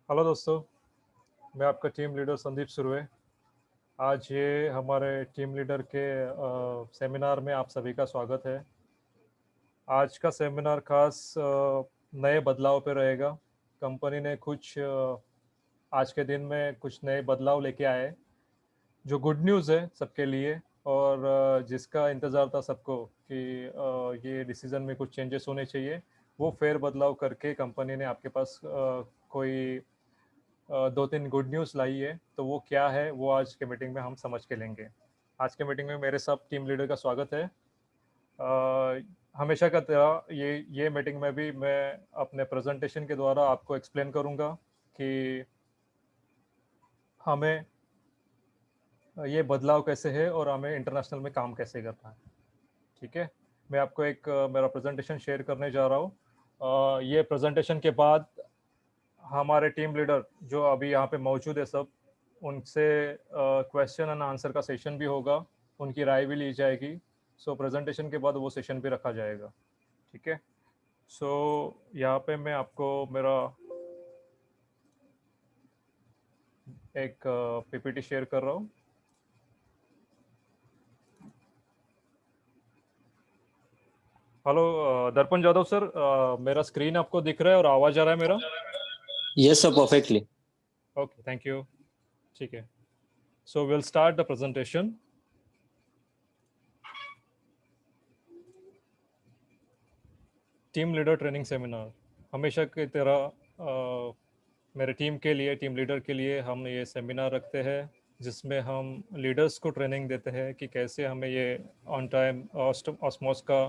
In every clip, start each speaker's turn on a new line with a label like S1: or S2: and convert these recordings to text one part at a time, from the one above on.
S1: Hello दोस्तों, मैं आपका टीम लीडर संदीप सुरवे। आज ये हमारे टीम लीडर के सेमिनार में आप सभी का स्वागत है। आज का सेमिनार खास नए बदलाव पे रहेगा। कंपनी ने कुछ आज के दिन में कुछ नए बदलाव लेके आए, जो गुड न्यूज़ है सबके लिए और जिसका इंतज़ार था सबको कि ये डिसीज़न में कुछ चेंजेस होने चाहिए। वो फेर बदलाव करके कंपनी ने आपके पास कोई दो तीन गुड न्यूज़ लाई है। तो वो क्या है वो आज के मीटिंग में हम समझ के लेंगे। आज के मीटिंग में मेरे साथ टीम लीडर का स्वागत है। हमेशा का तरह ये मीटिंग में भी मैं अपने प्रेजेंटेशन के द्वारा आपको एक्सप्लेन करूंगा कि हमें ये बदलाव कैसे है और हमें इंटरनेशनल में काम कैसे करना है। ठीक है, मैं आपको एक मेरा प्रेजेंटेशन शेयर करने जा रहा हूँ। ये प्रेजेंटेशन के बाद हमारे टीम लीडर जो अभी यहाँ पे मौजूद है सब, उनसे क्वेश्चन एंड आंसर का सेशन भी होगा, उनकी राय भी ली जाएगी। सो प्रेजेंटेशन के बाद वो सेशन भी रखा जाएगा। ठीक है, सो यहाँ पे मैं आपको मेरा एक पीपीटी शेयर कर रहा हूँ। हेलो दर्पण जादव सर, मेरा स्क्रीन आपको दिख रहा है और आवाज़ आ रहा है मेरा?
S2: Yes, sir, perfectly.
S1: Okay, thank you. ठीक है, so will start the presentation. Team leader training seminar हमेशा की तरह मेरे टीम के लिए, टीम लीडर के लिए हम ये सेमिनार रखते हैं जिसमें हम लीडर्स को ट्रेनिंग देते हैं कि कैसे हमें ये ऑन टाइम ऑस्मोस का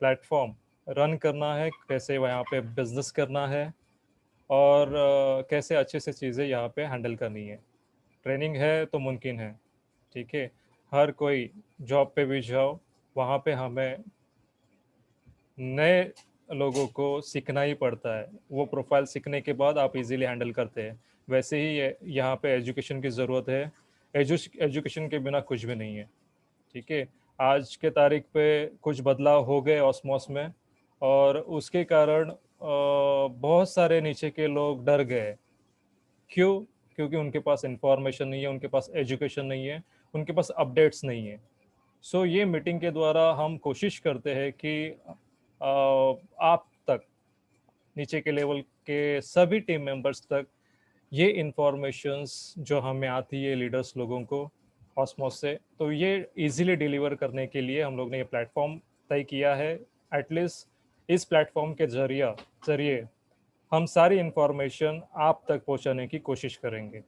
S1: प्लेटफॉर्म रन करना है, कैसे वहाँ पे बिजनेस करना है और कैसे अच्छे से चीज़ें यहाँ पे हैंडल करनी है। ट्रेनिंग है तो मुमकिन है। ठीक है, हर कोई जॉब पे भी जाओ, वहाँ पे हमें नए लोगों को सीखना ही पड़ता है। वो प्रोफाइल सीखने के बाद आप इजीली हैंडल करते हैं। वैसे ही यहाँ पे एजुकेशन की ज़रूरत है। एजुकेशन के बिना कुछ भी नहीं है। ठीक है, आज के तारीख पे कुछ बदलाव हो गए ऑस्मोस में और उसके कारण बहुत सारे नीचे के लोग डर गए। क्यों? क्योंकि उनके पास इंफॉर्मेशन नहीं है, उनके पास एजुकेशन नहीं है, उनके पास अपडेट्स नहीं है। सो ये मीटिंग के द्वारा हम कोशिश करते हैं कि आप तक, नीचे के लेवल के सभी टीम मेंबर्स तक ये इंफॉर्मेशंस जो हमें आती है लीडर्स लोगों को ऑस्मोस से, तो ये इजीली डिलीवर करने के लिए हम लोग ने ये प्लेटफॉर्म तय किया है। एटलीस्ट इस प्लेटफॉर्म के जरिए हम सारी इंफॉर्मेशन आप तक पहुंचाने की कोशिश करेंगे।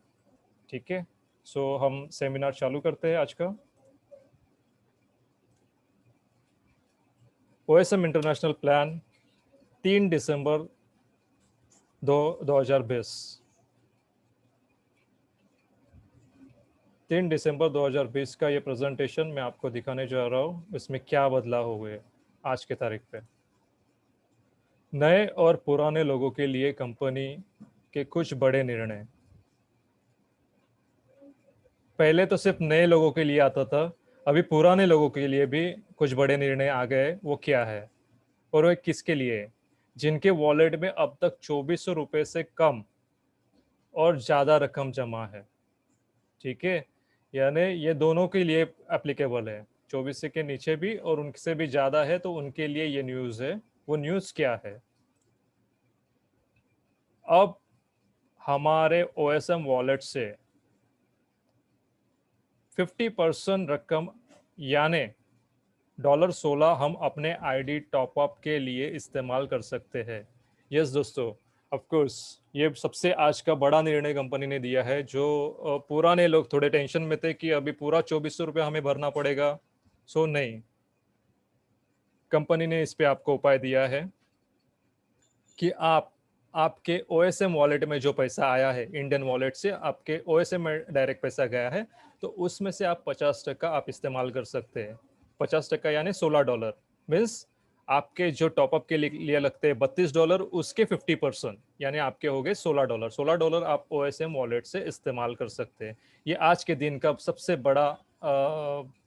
S1: ठीक है, सो हम सेमिनार चालू करते हैं आज का। ओएसएम इंटरनेशनल प्लान 3 दिसंबर 2020। 3 दिसंबर 2020 का ये प्रेजेंटेशन मैं आपको दिखाने जा रहा हूँ। इसमें क्या बदलाव हुए आज के तारीख पे। नए और पुराने लोगों के लिए कंपनी के कुछ बड़े निर्णय। पहले तो सिर्फ नए लोगों के लिए आता था, अभी पुराने लोगों के लिए भी कुछ बड़े निर्णय आ गए। वो क्या है और वो किसके लिए है? जिनके वॉलेट में अब तक 2400 रुपये से कम और ज़्यादा रकम जमा है। ठीक है, यानी ये दोनों के लिए एप्लीकेबल है। 24 के नीचे भी और उनसे भी ज़्यादा है तो उनके लिए ये न्यूज़ है। वो न्यूज़ क्या है? अब हमारे ओएसएम वॉलेट से 50% रकम यानी $16 हम अपने आईडी टॉपअप के लिए इस्तेमाल कर सकते हैं। यस दोस्तों, ऑफ कोर्स ये सबसे आज का बड़ा निर्णय कंपनी ने दिया है। जो पुराने लोग थोड़े टेंशन में थे कि अभी पूरा 2400 रुपये हमें भरना पड़ेगा, सो नहीं, कंपनी ने इस पे आपको उपाय दिया है कि आप आपके ओएसएम वॉलेट में जो पैसा आया है, इंडियन वॉलेट से आपके ओएसएम में डायरेक्ट पैसा गया है, तो उसमें से आप 50% आप इस्तेमाल कर सकते हैं। 50% यानी $16 मीन्स आपके जो टॉपअप के लिए लगते हैं $32, उसके 50% यानी आपके हो गए $16। $16 आप ओएसएम वॉलेट से इस्तेमाल कर सकते हैं। ये आज के दिन का सबसे बड़ा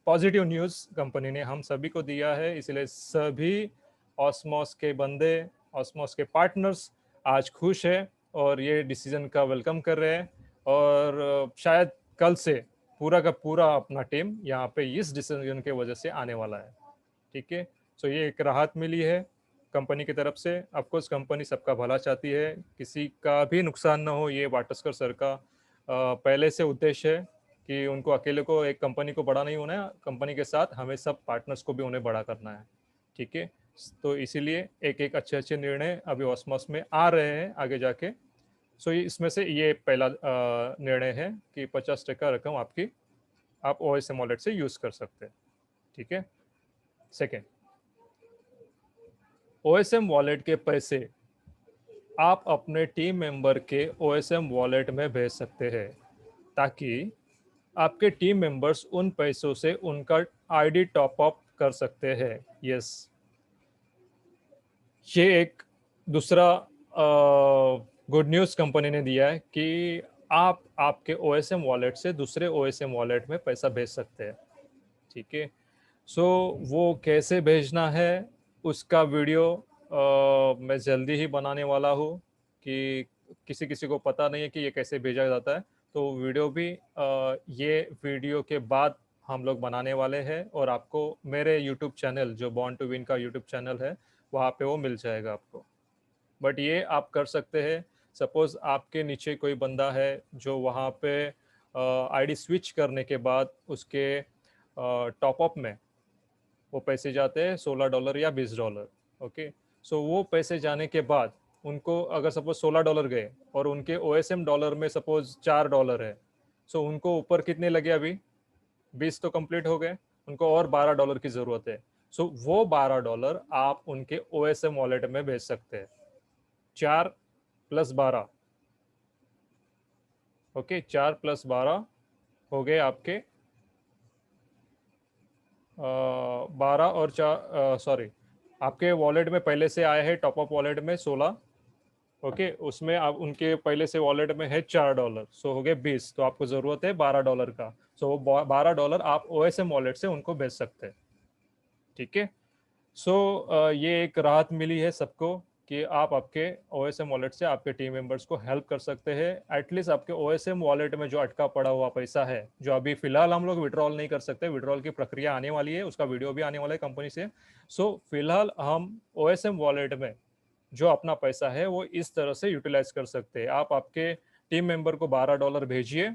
S1: पॉजिटिव न्यूज़ कंपनी ने हम सभी को दिया है। इसलिए सभी ऑस्मोस के बंदे, ऑस्मोस के पार्टनर्स आज खुश है और ये डिसीजन का वेलकम कर रहे हैं और शायद कल से पूरा का पूरा अपना टीम यहाँ पे इस डिसीजन के वजह से आने वाला है। ठीक है, सो ये एक राहत मिली है कंपनी की तरफ से। ऑफकोर्स कंपनी सबका भला चाहती है, किसी का भी नुकसान ना हो, ये वाटस्कर सर का पहले से उद्देश्य है कि उनको अकेले को एक कंपनी को बड़ा नहीं होना है, कंपनी के साथ हमें सब पार्टनर्स को भी उन्हें बड़ा करना है। ठीक है, तो इसीलिए एक एक अच्छे अच्छे निर्णय अभी ऑसमॉस में आ रहे हैं आगे जाके। सो इसमें से ये पहला निर्णय है कि 50% रकम आपकी आप OSM वॉलेट से यूज कर सकते हैं। ठीक है, सेकेंड, OSM वॉलेट के पैसे आप अपने टीम मेंबर के OSM वॉलेट में भेज सकते हैं ताकि आपके टीम मेंबर्स उन पैसों से उनका आईडी टॉप अप कर सकते हैं। यस, ये एक दूसरा गुड न्यूज़ कंपनी ने दिया है कि आप आपके OSM वॉलेट से दूसरे OSM वॉलेट में पैसा भेज सकते हैं। ठीक है, सो वो कैसे भेजना है उसका वीडियो मैं जल्दी ही बनाने वाला हूँ कि किसी किसी को पता नहीं है कि ये कैसे भेजा जाता है, तो वीडियो भी ये वीडियो के बाद हम लोग बनाने वाले हैं और आपको मेरे यूट्यूब चैनल जो बॉर्न टू विन का यूट्यूब चैनल है वहाँ पे वो मिल जाएगा आपको। बट ये आप कर सकते हैं, सपोज आपके नीचे कोई बंदा है जो वहाँ पे आईडी स्विच करने के बाद उसके टॉपअप में वो पैसे जाते हैं $16 या $20। ओके, सो वो पैसे जाने के बाद उनको अगर सपोज $16 गए और उनके OSM डॉलर में सपोज $4 है, सो उनको ऊपर कितने लगे अभी? 20 तो कंप्लीट हो गए, उनको और $12 की जरूरत है। सो वो $12 आप उनके OSM वॉलेट में भेज सकते हैं। 4 + 12, ओके, 4 + 12 हो गए आपके 12 और 4, सॉरी, आपके वॉलेट में पहले से आए हैं टॉपअप वॉलेट में 16। ओके, उसमें आप उनके पहले से वॉलेट में है $4, सो हो गए 20, तो आपको ज़रूरत है $12 का। सो वो $12 आप OSM वॉलेट से उनको भेज सकते हैं। ठीक है, सो ये एक राहत मिली है सबको कि आप आपके OSM वॉलेट से आपके टीम मेंबर्स को हेल्प कर सकते हैं। एटलीस्ट आपके OSM वॉलेट में जो अटका पड़ा हुआ पैसा है, जो अभी फिलहाल हम लोग विड्रॉल नहीं कर सकते, विड्रॉल की प्रक्रिया आने वाली है, उसका वीडियो भी आने वाला है कंपनी से। सो फिलहाल हम OSM वॉलेट में जो अपना पैसा है वो इस तरह से यूटिलाइज कर सकते हैं। आप आपके टीम मेंबर को $12 भेजिए,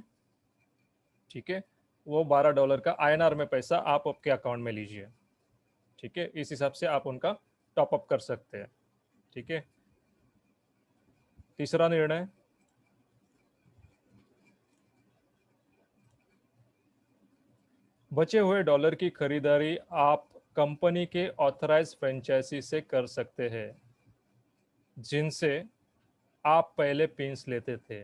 S1: ठीक है, वो $12 का INR में पैसा आप आपके अकाउंट में लीजिए। ठीक है, इस हिसाब से आप उनका टॉप अप कर सकते हैं। ठीक है, तीसरा निर्णय, बचे हुए डॉलर की खरीदारी आप कंपनी के ऑथराइज फ्रेंचाइजी से कर सकते हैं जिनसे आप पहले पिन्स लेते थे।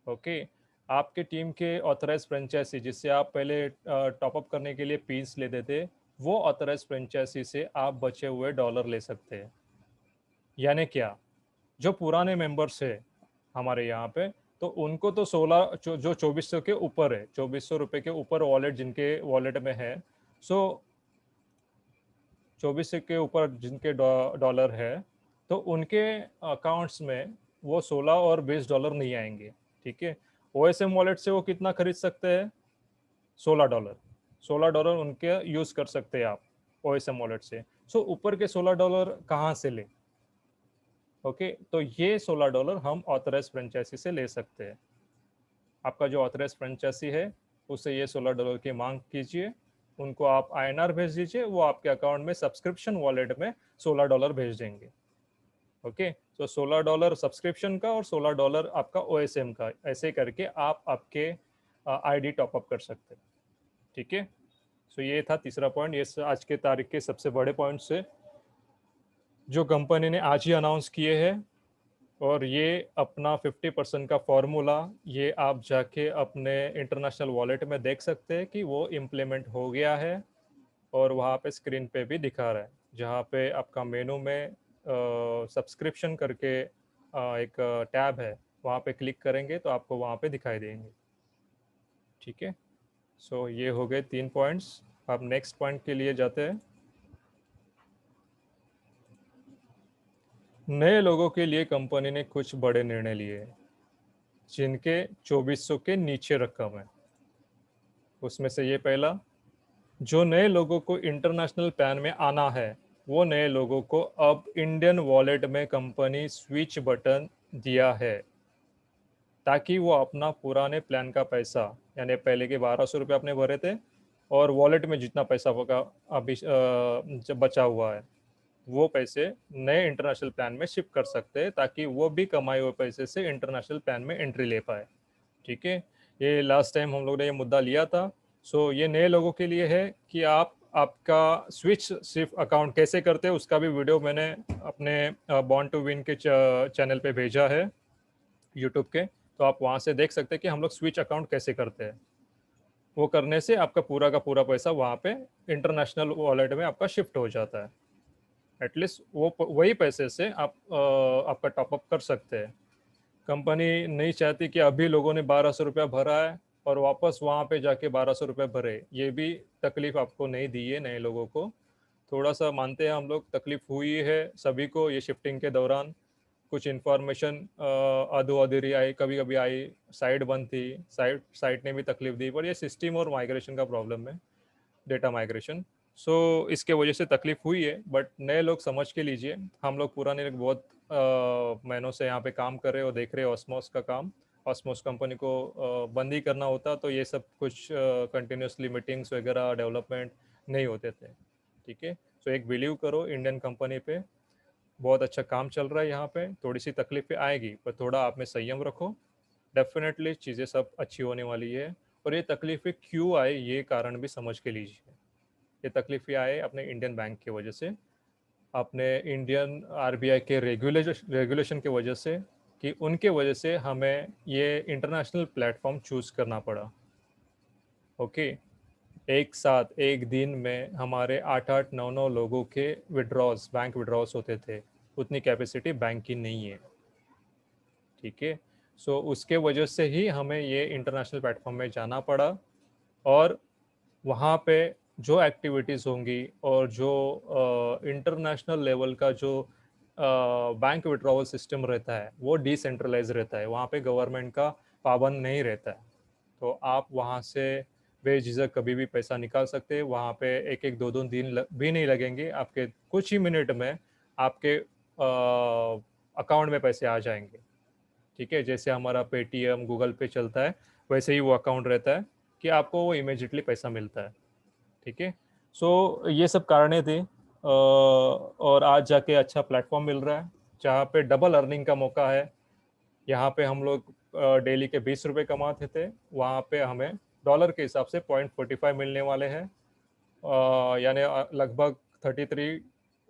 S1: ओके, आपके टीम के ऑथराइज फ्रेंचाइजी जिससे आप पहले टॉप अप करने के लिए पिन्स लेते थे, वो ऑथराइज फ्रेंचाइजी से आप बचे हुए डॉलर ले सकते हैं। यानी क्या, जो पुराने मेंबर्स है हमारे यहाँ पे, तो उनको तो 16 जो 2400 के ऊपर है, 2400 रुपये के ऊपर वॉलेट जिनके वॉलेट में है, सो 2400 के ऊपर जिनके डॉलर है, तो उनके अकाउंट्स में वो 16 और $20 नहीं आएंगे। ठीक है, OSM वॉलेट से वो कितना खरीद सकते हैं? $16। $16 उनके यूज कर सकते हैं आप OSM वॉलेट से। सो ऊपर के $16 कहाँ से ले? ओके, तो ये $16 हम ऑथराइज फ्रेंचाइजी से ले सकते हैं। आपका जो ऑथराइज फ्रेंचाइजी है उसे ये $16 की मांग कीजिए, उनको आप INR भेज दीजिए, वो आपके अकाउंट में सब्सक्रिप्शन वॉलेट में $16 भेज देंगे। ओके, तो $16 सब्सक्रिप्शन का और $16 आपका OSM का, ऐसे करके आप आपके आईडी टॉप अप कर सकते हैं। ठीक है, सो ये था तीसरा पॉइंट, ये आज के तारीख के सबसे बड़े पॉइंट से जो कंपनी ने आज ही अनाउंस किए हैं। और ये अपना 50% का फॉर्मूला ये आप जाके अपने इंटरनेशनल वॉलेट में देख सकते हैं कि वो इम्प्लीमेंट हो गया है, और वहाँ पे स्क्रीन पे भी दिखा रहा है, जहाँ पे आपका मेनू में सब्सक्रिप्शन करके एक टैब है, वहाँ पे क्लिक करेंगे तो आपको वहाँ पे दिखाई देंगे। ठीक है, सो ये हो गए 3 पॉइंट्स। अब नेक्स्ट पॉइंट के लिए जाते हैं। नए लोगों के लिए कंपनी ने कुछ बड़े निर्णय लिए हैं, जिनके 2400 के नीचे रकम है। उसमें से ये पहला, जो नए लोगों को इंटरनेशनल प्लान में आना है, वो नए लोगों को अब इंडियन वॉलेट में कंपनी स्विच बटन दिया है, ताकि वो अपना पुराने प्लान का पैसा, यानी पहले के 1200 रुपये अपने भरे थे और वॉलेट में जितना पैसा होगा अभी जब बचा हुआ है, वो पैसे नए इंटरनेशनल प्लान में शिफ्ट कर सकते हैं, ताकि वो भी कमाए हुए पैसे से इंटरनेशनल प्लान में एंट्री ले पाए। ठीक है, ये लास्ट टाइम हम लोग ने ये मुद्दा लिया था। सो ये नए लोगों के लिए है कि आप आपका स्विच सिर्फ अकाउंट कैसे करते हैं, उसका भी वीडियो मैंने अपने बॉन्ड टू विन के चैनल पे भेजा है यूट्यूब के, तो आप वहाँ से देख सकते हैं कि हम लोग स्विच अकाउंट कैसे करते हैं। वो करने से आपका पूरा का पूरा पैसा वहाँ पे इंटरनेशनल वॉलेट में आपका शिफ्ट हो जाता है। एटलीस्ट वो वही पैसे से आप आपका टॉपअप कर सकते हैं। कंपनी नहीं चाहती कि अभी लोगों ने 1200 रुपया भरा है और वापस वहाँ पे जाके 1200 रुपये भरे। ये भी तकलीफ आपको नहीं दी है नए लोगों को। थोड़ा सा मानते हैं हम लोग, तकलीफ हुई है सभी को ये शिफ्टिंग के दौरान। कुछ इन्फॉर्मेशन अधो अधूरी आई, कभी कभी आई, साइट बंद थी, साइट ने भी तकलीफ दी, पर ये सिस्टम और माइग्रेशन का प्रॉब्लम है, डेटा माइग्रेशन। सो इसके वजह से तकलीफ हुई है, बट नए लोग समझ के लीजिए। हम लोग पुराने लोग बहुत महीनों से यहाँ पे काम कर रहे हो, देख रहे हो ऑस्मोस का काम। ऑस्मोस कंपनी को बंद ही करना होता तो ये सब कुछ कंटिन्यूसली मीटिंग्स वगैरह डेवलपमेंट नहीं होते थे। ठीक है, सो एक बिलीव करो इंडियन कंपनी पे, बहुत अच्छा काम चल रहा है यहाँ पे। थोड़ी सी तकलीफें आएगी पर थोड़ा आप में संयम रखो, डेफिनेटली चीज़ें सब अच्छी होने वाली है। और ये तकलीफें क्यों आए ये कारण भी समझ के लीजिए। ये तकलीफें आए अपने इंडियन बैंक की वजह से, अपने इंडियन आरबीआई के रेगुलेशन की वजह से, कि उनके वजह से हमें ये इंटरनेशनल प्लेटफॉर्म चूज़ करना पड़ा। ओके, एक साथ एक दिन में हमारे 8-8 9-9 लोगों के विड्रॉज, बैंक विड्रॉज होते थे। उतनी कैपेसिटी बैंक की नहीं है। ठीक है, सो उसके वजह से ही हमें ये इंटरनेशनल प्लेटफॉर्म में जाना पड़ा। और वहाँ पे जो एक्टिविटीज़ होंगी और जो इंटरनेशनल लेवल का जो बैंक विड्रॉवल सिस्टम रहता है वो डिसेंट्रलाइज रहता है, वहाँ पे गवर्नमेंट का पाबंद नहीं रहता है। तो आप वहाँ से बेझिझक कभी भी पैसा निकाल सकते हैं। वहाँ पे एक एक दो दो दिन भी नहीं लगेंगे, आपके कुछ ही मिनट में आपके अकाउंट में पैसे आ जाएंगे। ठीक है, जैसे हमारा पेटीएम गूगल पे चलता है, वैसे ही वो अकाउंट रहता है कि आपको वो इमीजिएटली पैसा मिलता है। ठीक है, सो ये सब कारणें थी, और आज जाके अच्छा प्लेटफॉर्म मिल रहा है जहाँ पे डबल अर्निंग का मौका है। यहाँ पे हम लोग डेली के 20 रुपये कमाते थे, वहाँ पे हमें डॉलर के हिसाब से 0.45 मिलने वाले हैं, यानी लगभग 33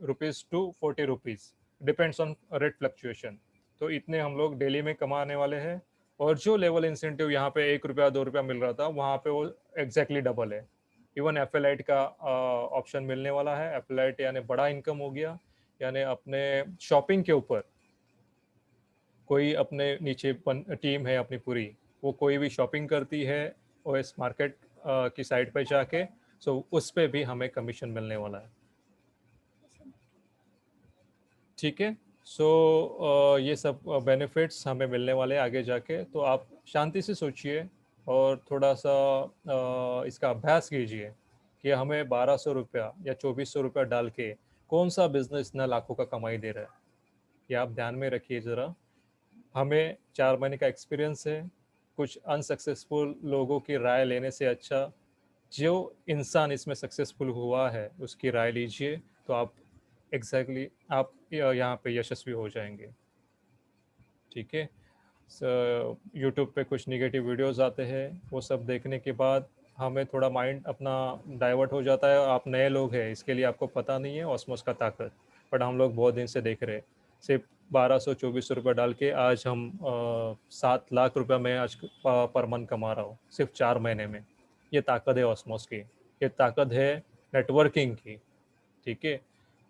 S1: rupees to 40 rupees, depends on rate fluctuation. तो इतने हम लोग डेली में कमाने वाले हैं। और जो लेवल इंसेंटिव यहाँ पे 1 रुपया 2 रुपया मिल रहा था, वहाँ पे वो एग्जैक्टली डबल है। इवन एफएलाइट का ऑप्शन मिलने वाला है। एफएलाइट यानी बड़ा इनकम हो गया, यानी अपने शॉपिंग के ऊपर कोई अपने नीचे टीम है अपनी पूरी, वो कोई भी शॉपिंग करती है ओएस मार्केट की साइट पे जाके, सो उस पे भी हमें कमीशन मिलने वाला है। ठीक है, सो ये सब बेनिफिट्स हमें मिलने वाले हैं आगे जाके। तो आप शांति से सोचिए और थोड़ा सा इसका अभ्यास कीजिए कि हमें 1200 रुपया या 2400 रुपया डाल के कौन सा बिजनेस इतना लाखों का कमाई दे रहा है। ये आप ध्यान में रखिए ज़रा। हमें 4 महीने का एक्सपीरियंस है, कुछ अनसक्सेसफुल लोगों की राय लेने से अच्छा जो इंसान इसमें सक्सेसफुल हुआ है उसकी राय लीजिए, तो आप एग्जैक्टली आप यहाँ पे यशस्वी हो जाएंगे। ठीक है, यूट्यूब पे कुछ निगेटिव वीडियोस आते हैं, वो सब देखने के बाद हमें थोड़ा माइंड अपना डाइवर्ट हो जाता है। आप नए लोग हैं, इसके लिए आपको पता नहीं है ऑस्मोस का ताकत, बट हम लोग बहुत दिन से देख रहे हैं। सिर्फ 1200-2400 रुपये डाल के आज हम 7 लाख रुपया मैं आज पर मंथ कमा रहा हूँ सिर्फ 4 महीने में। ये ताकत है ऑस्मोस की, ये ताकत है नेटवर्किंग की। ठीक है,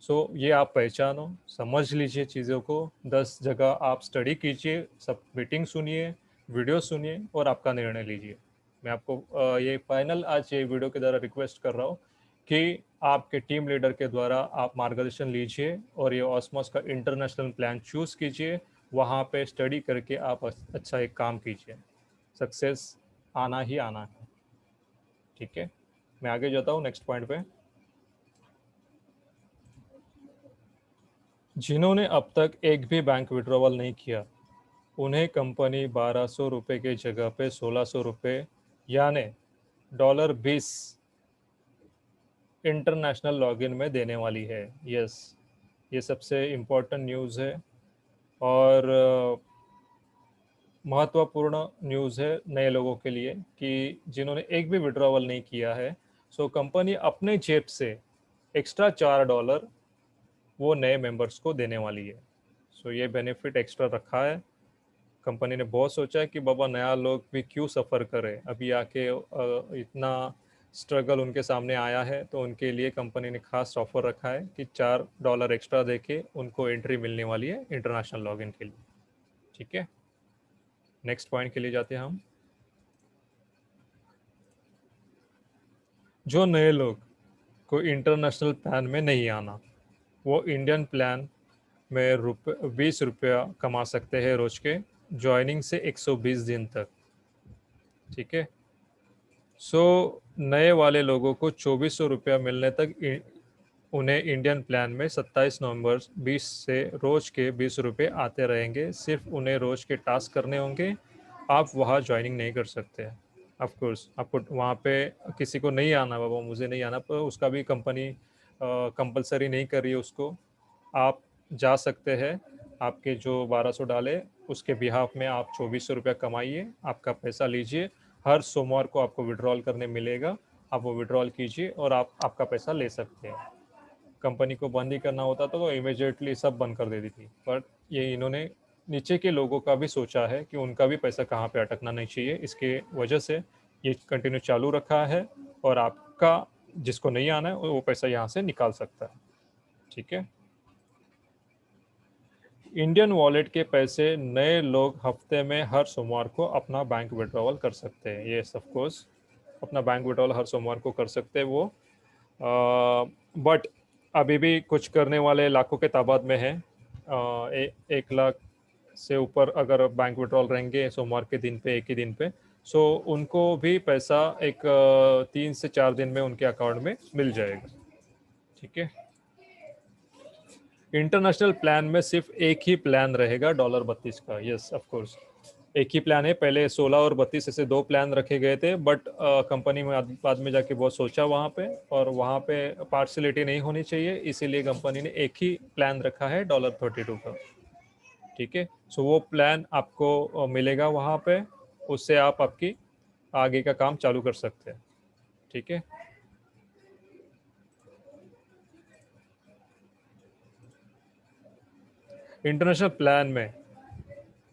S1: सो ये आप पहचानो, समझ लीजिए चीज़ों को। 10 जगह आप स्टडी कीजिए, सब मीटिंग सुनिए, वीडियो सुनिए और आपका निर्णय लीजिए। मैं आपको ये फाइनल आज ये वीडियो के द्वारा रिक्वेस्ट कर रहा हूँ कि आपके टीम लीडर के द्वारा आप मार्गदर्शन लीजिए और ये ऑस्मोस का इंटरनेशनल प्लान चूज़ कीजिए, वहाँ पे स्टडी करके आप अच्छा एक काम कीजिए, सक्सेस आना ही आना है। ठीक है, मैं आगे जाता हूँ नेक्स्ट पॉइंट पे। जिन्होंने अब तक एक भी बैंक विड्रॉवल नहीं किया, उन्हें कंपनी 1200 रुपये की जगह पे 1600 रुपये यानी $20 इंटरनेशनल लॉगिन में देने वाली है। यस, ये सबसे इम्पोर्टेंट न्यूज़ है और महत्वपूर्ण न्यूज़ है नए लोगों के लिए कि जिन्होंने एक भी विड्रॉवल नहीं किया है, सो कंपनी अपने जेब से एक्स्ट्रा $4 वो नए मेंबर्स को देने वाली है। सो ये बेनिफिट एक्स्ट्रा रखा है। कंपनी ने बहुत सोचा है कि बाबा नया लोग भी क्यों सफ़र करे, अभी आके इतना स्ट्रगल उनके सामने आया है, तो उनके लिए कंपनी ने खास ऑफर रखा है कि $4 एक्स्ट्रा देके उनको एंट्री मिलने वाली है इंटरनेशनल लॉगिन के लिए। ठीक है, नेक्स्ट पॉइंट के लिए जाते हैं हम। जो नए लोग को इंटरनेशनल प्लान में नहीं आना, वो इंडियन प्लान में 20 रुपया कमा सकते हैं रोज के, ज्वाइनिंग से 120 दिन तक। ठीक है, सो नए वाले लोगों को 2400 रुपया मिलने तक उन्हें इंडियन प्लान में 27 नवंबर 20 से रोज के 20 रुपये आते रहेंगे। सिर्फ उन्हें रोज के टास्क करने होंगे, आप वहाँ ज्वाइनिंग नहीं कर सकते। ऑफ कोर्स आपको वहाँ पे किसी को नहीं आना, बाबा मुझे नहीं आना, पर उसका भी कंपनी कंपलसरी नहीं कर रही है उसको, आप जा सकते हैं। आपके जो 1200 डाले उसके बिहाफ में आप 2400 रुपया कमाइए, आपका पैसा लीजिए, हर सोमवार को आपको विड्रॉल करने मिलेगा, आप वो विड्रॉल कीजिए और आप आपका पैसा ले सकते हैं। कंपनी को बंद ही करना होता तो वो इमीडिएटली सब बंद कर देती थी, पर ये इन्होंने नीचे के लोगों का भी सोचा है कि उनका भी पैसा कहाँ पे अटकना नहीं चाहिए, इसके वजह से ये कंटिन्यू चालू रखा है और आपका जिसको नहीं आना है वो पैसा यहाँ से निकाल सकता है। ठीक है, इंडियन वॉलेट के पैसे नए लोग हफ्ते में हर सोमवार को अपना बैंक विड्रॉवल कर सकते हैं। ये ऑफ कोर्स अपना बैंक विड्रॉवल हर सोमवार को कर सकते हैं वो, बट अभी भी कुछ करने वाले लाखों के तादाद में हैं। 1 लाख से ऊपर अगर बैंक विड्रॉल रहेंगे सोमवार के दिन पे, एक ही दिन पे, सो उनको भी पैसा एक 3 से 4 दिन में उनके अकाउंट में मिल जाएगा। ठीक है, इंटरनेशनल प्लान में सिर्फ एक ही प्लान रहेगा $32 का। यस ऑफ कोर्स एक ही प्लान है, पहले 16 और 32 ऐसे दो प्लान रखे गए थे, बट कंपनी में बाद में जाके बहुत सोचा वहाँ पे, और वहाँ पे पार्शलिटी नहीं होनी चाहिए, इसीलिए कंपनी ने एक ही प्लान रखा है $32 का। ठीक है, सो वो प्लान आपको मिलेगा वहाँ पे, उससे आप आपकी आगे का काम चालू कर सकते हैं। ठीक है, इंटरनेशनल प्लान में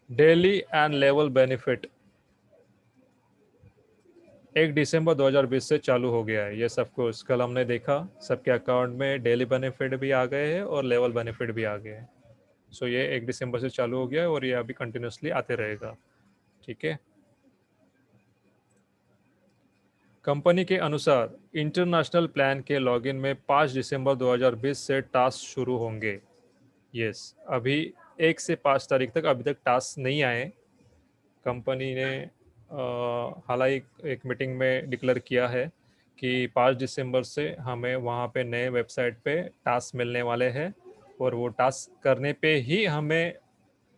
S1: डेली एंड लेवल बेनिफिट 1 दिसंबर 2020 से चालू हो गया है। ये सब कुछ कल हमने देखा, सबके अकाउंट में डेली बेनिफिट भी आ गए हैं और लेवल बेनिफिट भी आ गए हैं। सो ये 1 दिसंबर से चालू हो गया है और ये अभी कंटिन्यूसली आते रहेगा। ठीक है, कंपनी के अनुसार इंटरनेशनल प्लान के लॉगिन में 5 दिसंबर 2020 से टास्क शुरू होंगे। यस, अभी 1 से 5 तारीख तक अभी तक टास्क नहीं आए। कंपनी ने हालांकि एक मीटिंग में डिक्लेयर किया है कि 5 दिसंबर से हमें वहाँ पे नए वेबसाइट पे टास्क मिलने वाले हैं, और वो टास्क करने पे ही हमें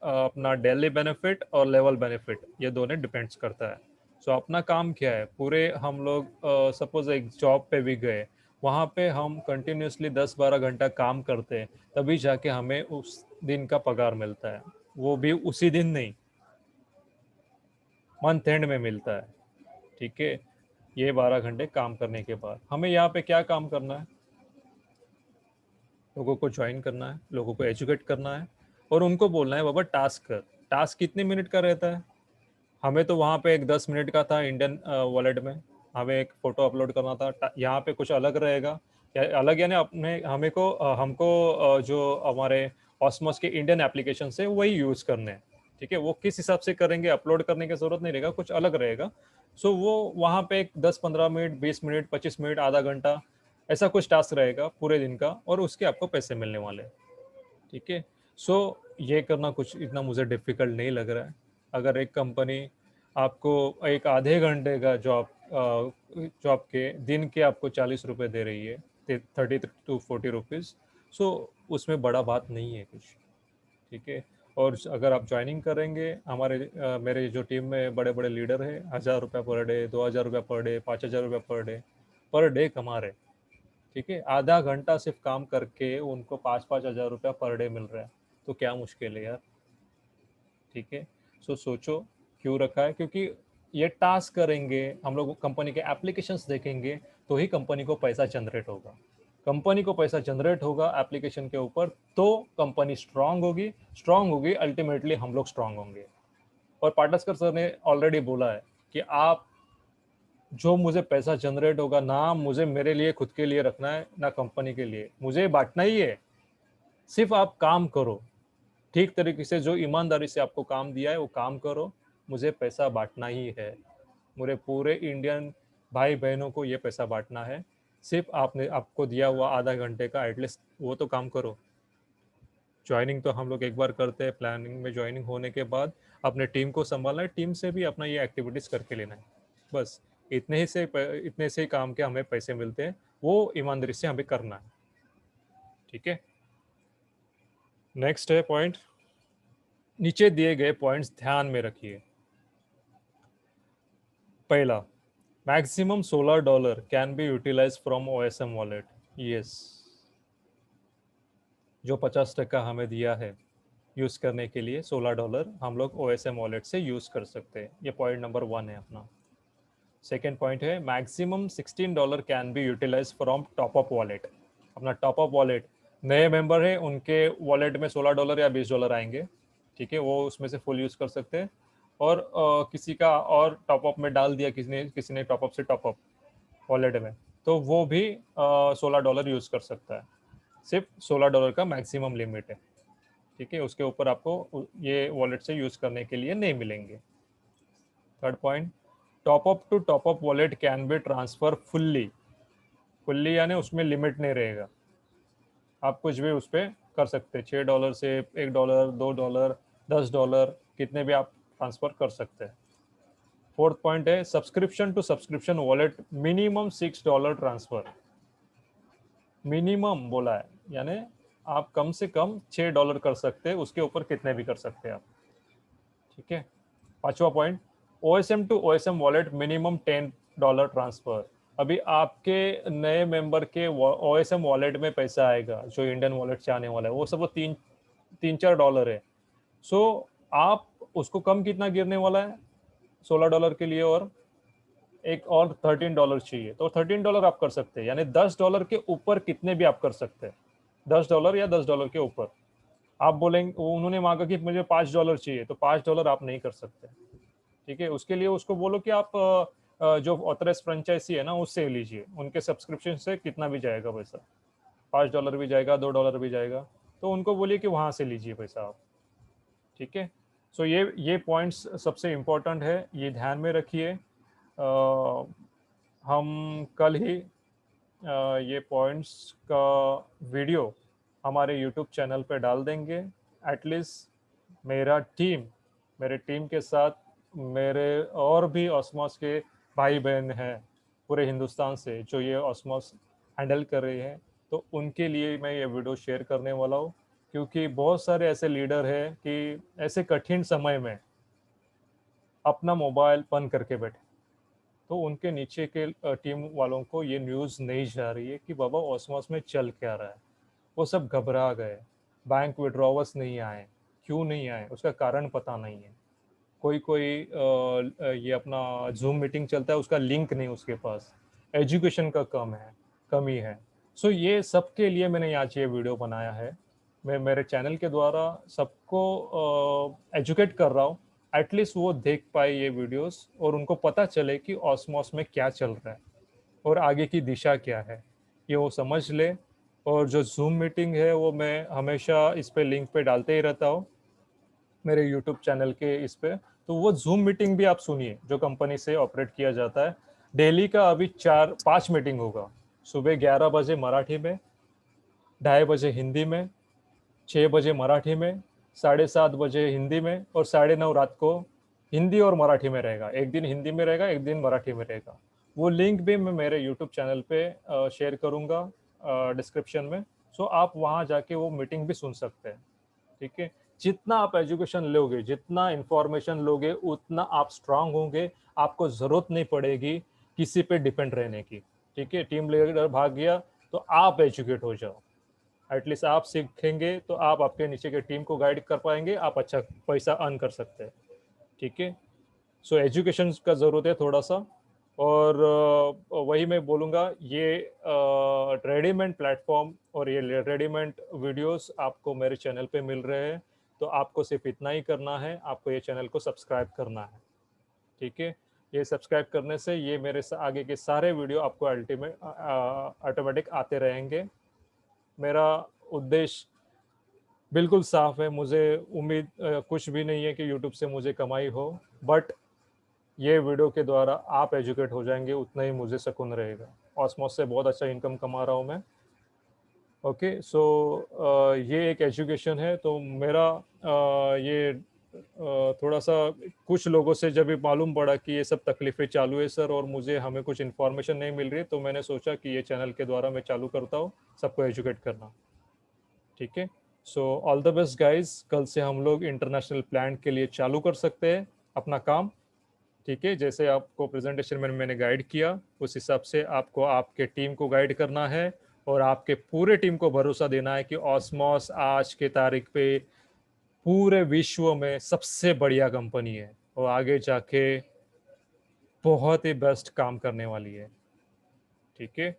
S1: अपना डेली बेनिफिट और लेवल बेनिफिट ये दोनों डिपेंड्स करता है। सो अपना काम क्या है, पूरे हम लोग सपोज एक जॉब पे भी गए, वहाँ पे हम कंटिन्यूसली 10-12 घंटा काम करते हैं, तभी जाके हमें उस दिन का पगार मिलता है, वो भी उसी दिन नहीं, मंथ एंड में मिलता है। ठीक है, ये 12 घंटे काम करने के बाद हमें यहाँ पे क्या काम करना है, लोगों को ज्वाइन करना है, लोगों को एजुकेट करना है और उनको बोलना है बाबा टास्क कर। टास्क कितने मिनट का रहता है, हमें तो वहाँ पे एक 10 मिनट का था इंडियन वॉलेट में, हमें एक फ़ोटो अपलोड करना था, यहाँ पे कुछ अलग रहेगा। या अलग यानी अपने हमें को हमको जो हमारे ऑस्मोस के इंडियन एप्लीकेशन से वही यूज़ करने हैं। ठीक है, वो किस हिसाब से करेंगे, अपलोड करने की ज़रूरत नहीं रहेगा, कुछ अलग रहेगा। सो वो वहाँ पे एक 10-15 मिनट, 20 मिनट, 25 मिनट, आधा घंटा ऐसा कुछ टास्क रहेगा पूरे दिन का और उसके आपको पैसे मिलने वाले हैं। ठीक है। सो ये करना कुछ इतना मुझे डिफिकल्ट नहीं लग रहा है। अगर एक कंपनी आपको एक आधे घंटे का जॉब के दिन के आपको 40 रुपये दे रही है, 30 to 40 रुपीज़, सो उसमें बड़ा बात नहीं है कुछ। ठीक है। और अगर आप ज्वाइनिंग करेंगे मेरे जो टीम में बड़े बड़े लीडर हैं, 1,000 रुपये पर डे, 2,000 रुपये पर डे, 5,000 रुपये पर डे कमा रहे। ठीक है। आधा घंटा सिर्फ काम करके उनको 5,000 रुपया पर डे मिल रहा है, तो क्या मुश्किल है यार। ठीक है। सोचो क्यों रखा है, क्योंकि ये टास्क करेंगे हम लोग, कंपनी के एप्लीकेशंस देखेंगे तो ही कंपनी को पैसा जनरेट होगा। कंपनी को पैसा जनरेट होगा एप्लीकेशन के ऊपर तो कंपनी स्ट्रांग होगी अल्टीमेटली हम लोग स्ट्रांग होंगे। और पाटस्कर सर ने ऑलरेडी बोला है कि आप जो मुझे पैसा जनरेट होगा ना मुझे मेरे लिए खुद के लिए रखना है ना कंपनी के लिए, मुझे बांटना ही है। सिर्फ आप काम करो ठीक तरीके से, जो ईमानदारी से आपको काम दिया है वो काम करो, मुझे पैसा बांटना ही है। मेरे पूरे इंडियन भाई बहनों को ये पैसा बांटना है। सिर्फ आपको दिया हुआ आधा घंटे का एटलीस्ट वो तो काम करो। ज्वाइनिंग तो हम लोग एक बार करते हैं, प्लानिंग में ज्वाइनिंग होने के बाद अपने टीम को संभालना है, टीम से भी अपना ये एक्टिविटीज करके लेना है। बस इतने से ही काम के हमें पैसे मिलते हैं, वो ईमानदारी से हमें करना है। ठीक है। नेक्स्ट है पॉइंट, नीचे दिए गए पॉइंट्स ध्यान में रखिए। पहला, maximum $16 can be utilise from OSM wallet. Yes, जो 50% हमें दिया है यूज करने के लिए, $16 हम लोग ओएसएम वॉलेट से यूज कर सकते हैं। ये पॉइंट नंबर 1 है अपना। सेकेंड पॉइंट है maximum $16 can be utilise from top up wallet. अपना टॉपअप वॉलेट, नए मेंबर है उनके वॉलेट में $16 या $20 आएंगे। ठीक है, वो उसमें से फुल यूज कर सकते हैं। और किसी का और टॉपअप में डाल दिया, किसी ने टॉपअप से टॉपअप वॉलेट में, तो वो भी $16 यूज कर सकता है। सिर्फ $16 का मैक्सिमम लिमिट है। ठीक है, उसके ऊपर आपको ये वॉलेट से यूज करने के लिए नहीं मिलेंगे। Third point, top up to top up wallet can be transfer fully यानी उसमें लिमिट नहीं रहेगा, आप कुछ भी उस पर कर सकते हैं। $6 से $1, $2, $10, कितने भी आप ट्रांसफर कर सकते हैं। फोर्थ पॉइंट है subscription to subscription wallet minimum $6 transfer. Minimum बोला है, यानी आप कम से कम $6 कर सकते हैं, उसके ऊपर कितने भी कर सकते हैं आप। ठीक है। पांचवा point, OSM to OSM wallet minimum $10 transfer. अभी आपके नए मेंबर के ओएसएम वॉलेट में पैसा आएगा जो इंडियन वॉलेट से आने वाला है, वो सब वो तीन चार डॉलर है। सो आप उसको कम कितना गिरने वाला है $16 के लिए, और एक और $13 चाहिए, तो $13 आप कर सकते हैं, यानी $10 के ऊपर कितने भी आप कर सकते हैं। $10 या $10 के ऊपर आप बोलेंगे, उन्होंने मांगा कि मुझे $5 चाहिए, तो $5 आप नहीं कर सकते। ठीक है, उसके लिए उसको बोलो कि आप जो ऑथराइज फ्रेंचाइजी है ना उससे लीजिए, उनके सब्सक्रिप्शन से कितना भी जाएगा पैसा, $5 भी जाएगा, $2 भी जाएगा, तो उनको बोलिए कि वहां से लीजिए पैसा आप। ठीक है। सो ये पॉइंट्स सबसे इम्पोर्टेंट है, ये ध्यान में रखिए। हम कल ही ये पॉइंट्स का वीडियो हमारे यूट्यूब चैनल पे डाल देंगे। एटलीस्ट मेरे टीम के साथ मेरे और भी ऑस्मोस के भाई बहन हैं पूरे हिंदुस्तान से जो ये ऑस्मोस हैंडल कर रहे हैं, तो उनके लिए मैं ये वीडियो शेयर करने वाला हूँ, क्योंकि बहुत सारे ऐसे लीडर हैं कि ऐसे कठिन समय में अपना मोबाइल बंद करके बैठे, तो उनके नीचे के टीम वालों को ये न्यूज़ नहीं जा रही है कि बाबा ऑस्मोस में चल क्या रहा है। वो सब घबरा गए, बैंक विड्रॉवल्स नहीं आए, क्यों नहीं आए उसका कारण पता नहीं है। कोई कोई ये अपना जूम मीटिंग चलता है उसका लिंक नहीं उसके पास, एजुकेशन का कमी है। सो ये सबके लिए मैंने आज ये वीडियो बनाया है। मैं मेरे चैनल के द्वारा सबको एजुकेट कर रहा हूँ, एटलीस्ट वो देख पाए ये वीडियोस और उनको पता चले कि ऑस्मोस में क्या चल रहा है और आगे की दिशा क्या है, ये वो समझ ले। और जो जूम मीटिंग है वो मैं हमेशा इस पे लिंक पे डालते ही रहता हूँ मेरे यूट्यूब चैनल के इस पे, तो वो जूम मीटिंग भी आप सुनिए जो कंपनी से ऑपरेट किया जाता है। डेली का अभी 4-5 मीटिंग होगा, सुबह 11 बजे मराठी में, 2:30 बजे हिंदी में, 6 बजे मराठी में, 7:30 बजे हिंदी में और 9:30 रात को हिंदी और मराठी में रहेगा। एक दिन हिंदी में रहेगा, एक दिन मराठी में रहेगा। वो लिंक भी मैं मेरे यूट्यूब चैनल पे शेयर करूँगा डिस्क्रिप्शन में। सो आप वहाँ जाके वो मीटिंग भी सुन सकते हैं। ठीक है, जितना आप एजुकेशन लोगे, जितना इंफॉर्मेशन लोगे, उतना आप स्ट्रांग होंगे। आपको जरूरत नहीं पड़ेगी किसी पे डिपेंड रहने की। ठीक है, टीम लीडर भाग गया तो आप एजुकेट हो जाओ। एटलीस्ट आप सीखेंगे तो आप आपके नीचे के टीम को गाइड कर पाएंगे, आप अच्छा पैसा अर्न कर सकते हैं। ठीक है, सो एजुकेशन का ज़रूरत है थोड़ा सा। और वही मैं बोलूँगा, ये रेडीमेड प्लेटफॉर्म और ये रेडीमेड वीडियोस आपको मेरे चैनल पे मिल रहे हैं। तो आपको सिर्फ इतना ही करना है, आपको ये चैनल को सब्सक्राइब करना है। ठीक है, ये सब्सक्राइब करने से ये मेरे आगे के सारे वीडियो आपको अल्टीमेट ऑटोमेटिक आते रहेंगे। मेरा उद्देश्य बिल्कुल साफ है। मुझे उम्मीद कुछ भी नहीं है कि यूट्यूब से मुझे कमाई हो, बट ये वीडियो के द्वारा आप एजुकेट हो जाएंगे, उतना ही मुझे सुकून रहेगा। ऑस्मोस से बहुत अच्छा इनकम कमा रहा हूँ मैं। ओके, सो ये एक एजुकेशन है। तो मेरा ये थोड़ा सा कुछ लोगों से जब भी मालूम पड़ा कि ये सब तकलीफ़ें चालू है सर, और मुझे हमें कुछ इन्फॉर्मेशन नहीं मिल रही, तो मैंने सोचा कि ये चैनल के द्वारा मैं चालू करता हूँ सबको एजुकेट करना। ठीक है, so all the best guys. कल से हम लोग इंटरनेशनल प्लान के लिए चालू कर सकते हैं अपना काम। ठीक है, जैसे आपको प्रेजेंटेशन में मैंने गाइड किया, उस हिसाब से आपको आपके टीम को गाइड करना है और आपके पूरे टीम को भरोसा देना है कि ऑस्मोस आज के तारीख पे पूरे विश्व में सबसे बढ़िया कंपनी है और आगे जाके बहुत ही बेस्ट काम करने वाली है। ठीक है,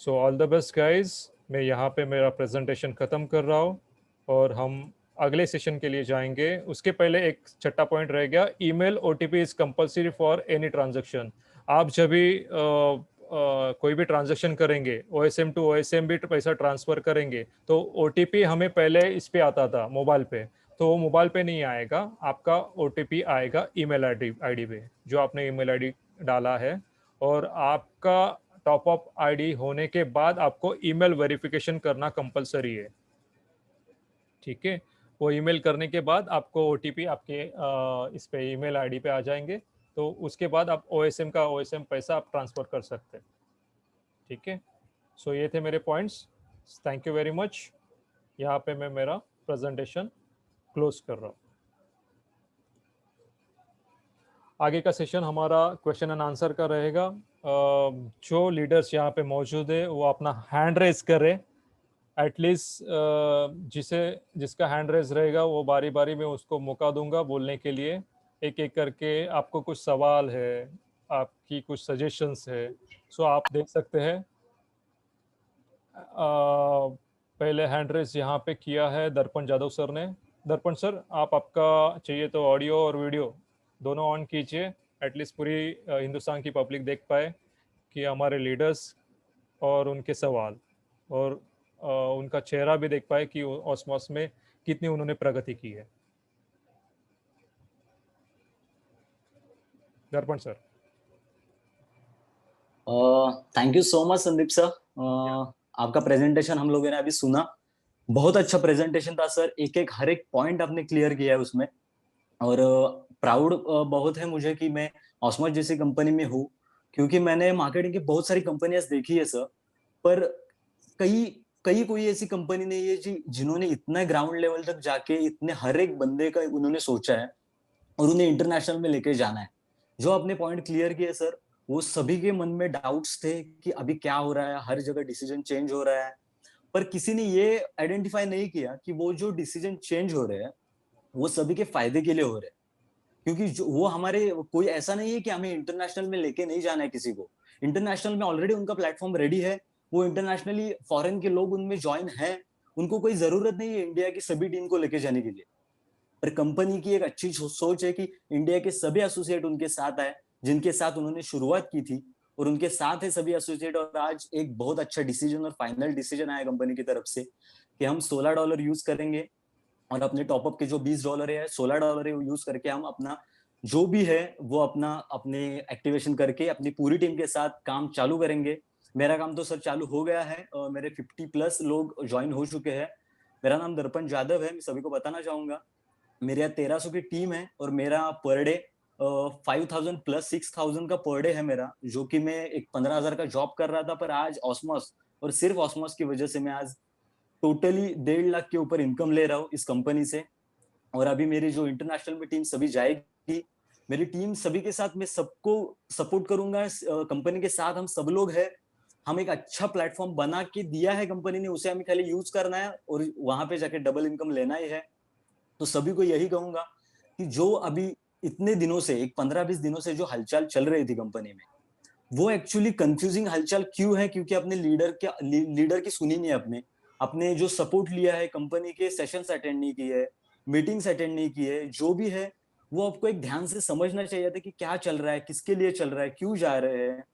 S1: so all the best guys. मैं यहाँ पे मेरा प्रेजेंटेशन ख़त्म कर रहा हूँ और हम अगले सेशन के लिए जाएंगे। उसके पहले एक छठा पॉइंट रह गया, email OTP is compulsory for any transaction. आप जब भी कोई भी ट्रांजैक्शन करेंगे, ओएसएम टू ओएसएम भी पैसा ट्रांसफर करेंगे, तो ओटीपी हमें पहले इस पे आता था मोबाइल पे, तो वो मोबाइल पे नहीं आएगा, आपका ओटीपी आएगा ईमेल आईडी पे जो आपने ईमेल आईडी डाला है। और आपका टॉपअप आईडी होने के बाद आपको ईमेल वेरिफिकेशन करना कंपलसरी है। ठीक है, वो ईमेल करने के बाद आपको ओटीपी आपके इस पे ईमेल आईडी पे आ जाएंगे, तो उसके बाद आप ओएसएम का ओएसएम पैसा आप ट्रांसफ़र कर सकते हैं। ठीक है, सो ये थे मेरे points. Thank you very much. यहाँ पे मैं मेरा प्रेजेंटेशन क्लोज कर रहा हूँ। आगे का सेशन हमारा क्वेश्चन एंड आंसर का रहेगा। जो लीडर्स यहाँ पे मौजूद है वो अपना हैंड रेज करें। एटलीस्ट जिसका हैंड रेज रहेगा वो बारी बारी में उसको मौका दूंगा बोलने के लिए। एक एक करके आपको कुछ सवाल है, आपकी कुछ सजेशंस है, सो आप देख सकते हैं। पहले हैंड रेज यहाँ पे किया है दर्पण जादव सर ने। दर्पण सर, आप आपका चाहिए तो ऑडियो और वीडियो दोनों ऑन कीजिए, एटलीस्ट पूरी हिंदुस्तान की पब्लिक देख पाए कि हमारे लीडर्स और उनके सवाल, और उनका चेहरा भी देख पाए कि ऑस्मोस में कितनी उन्होंने प्रगति की है। दर्पण sir.
S2: Thank you so much Sandeep sir. आपका प्रेजेंटेशन हम लोगों ने अभी सुना, बहुत अच्छा प्रेजेंटेशन था सर। एक एक हर एक पॉइंट आपने क्लियर किया है उसमें, और प्राउड बहुत है मुझे कि मैं ऑस्मोस जैसी कंपनी में हूँ, क्योंकि मैंने मार्केटिंग की बहुत सारी कंपनियां देखी है सर, पर कई कई कोई ऐसी कंपनी नहीं है जी जिन्होंने इतना ग्राउंड लेवल तक जाके इतने हर एक बंदे का उन्होंने सोचा है और उन्हें इंटरनेशनल में लेके जाना है। जो आपने पॉइंट क्लियर किया सर, वो सभी के मन में डाउट्स थे कि अभी क्या हो रहा है, हर जगह डिसीजन चेंज हो रहा है, पर किसी ने ये आइडेंटिफाई नहीं किया कि वो जो डिसीजन चेंज हो रहे हैं वो सभी के फायदे के लिए हो रहे हैं। क्योंकि जो वो हमारे कोई ऐसा नहीं है कि हमें इंटरनेशनल में लेके नहीं जाना है किसी को। इंटरनेशनल में ऑलरेडी उनका प्लेटफॉर्म रेडी है, वो इंटरनेशनली फॉरेन के लोग उनमें ज्वाइन है, उनको कोई जरूरत नहीं है इंडिया की सभी टीम को लेके जाने के लिए। पर कंपनी की एक अच्छी सोच है कि इंडिया के सभी एसोसिएट उनके साथ आए, जिनके साथ उन्होंने शुरुआत की थी, और उनके साथ है सभी एसोसिएट। और आज एक बहुत अच्छा डिसीजन और फाइनल डिसीजन आया कंपनी की तरफ से कि हम $16 यूज करेंगे, और अपने टॉपअप के जो $20 है, $16 है, वो यूज करके हम अपना जो भी है वो अपना अपने एक्टिवेशन करके अपनी पूरी टीम के साथ काम चालू करेंगे। मेरा काम तो सर चालू हो गया है और मेरे 50+ लोग ज्वाइन हो चुके हैं। मेरा नाम दर्पण जादव है, मैं सभी को बताना चाहूंगा। मेरे यहाँ 1300 की टीम है और मेरा पर डे 5000 प्लस 6000 का पर डे है मेरा, जो कि मैं एक 15,000 का जॉब कर रहा था, पर आज ऑसमॉस और सिर्फ ऑसमॉस की वजह से मैं आज टोटली 1.5 लाख के ऊपर इनकम ले रहा हूँ इस कंपनी से। और अभी मेरी जो इंटरनेशनल में टीम सभी जाएगी, मेरी टीम सभी के साथ मैं सबको सपोर्ट करूंगा। कंपनी के साथ हम सब लोग हैं। हम एक अच्छा प्लेटफॉर्म बना के दिया है कंपनी ने, उसे हमें खाली यूज करना है और वहां पे जाके डबल इनकम लेना ही है। तो सभी को यही कहूंगा कि जो अभी इतने दिनों से, एक 15-20 दिनों से जो हलचल चल रही थी कंपनी में, वो एक्चुअली कंफ्यूजिंग हलचल क्यों है? क्योंकि अपने लीडर की सुनी नहीं, अपने अपने जो सपोर्ट लिया है, कंपनी के सेशंस अटेंड नहीं किए, मीटिंग्स अटेंड नहीं किए, जो भी है वो आपको एक ध्यान से समझना चाहिए था कि क्या चल रहा है, किसके लिए चल रहा है, क्यों जा रहे हैं।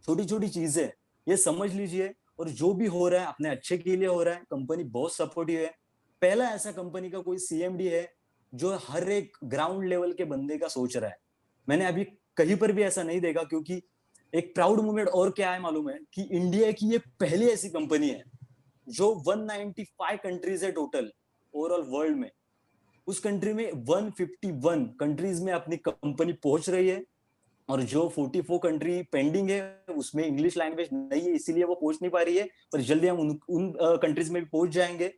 S2: छोटी छोटी चीजें ये समझ लीजिए, और जो भी हो रहा है अपने अच्छे के लिए हो रहा है। कंपनी बहुत सपोर्टिव है। पहला ऐसा कंपनी का कोई सीएमडी है जो हर एक ग्राउंड लेवल के बंदे का सोच रहा है। मैंने अभी कहीं पर भी ऐसा नहीं देखा। क्योंकि एक प्राउड मोमेंट और क्या है मालूम है कि इंडिया की ये पहली ऐसी कंपनी है जो 195 कंट्रीज है टोटल ओवरऑल वर्ल्ड में। उस कंट्री में 151 कंट्रीज में अपनी कंपनी पहुंच रही है। और जो 44 कंट्री पेंडिंग है उसमें इंग्लिश लैंग्वेज नहीं है, इसीलिए वो पहुंच नहीं पा रही है। पर जल्दी हम उन कंट्रीज में भी पहुंच जाएंगे।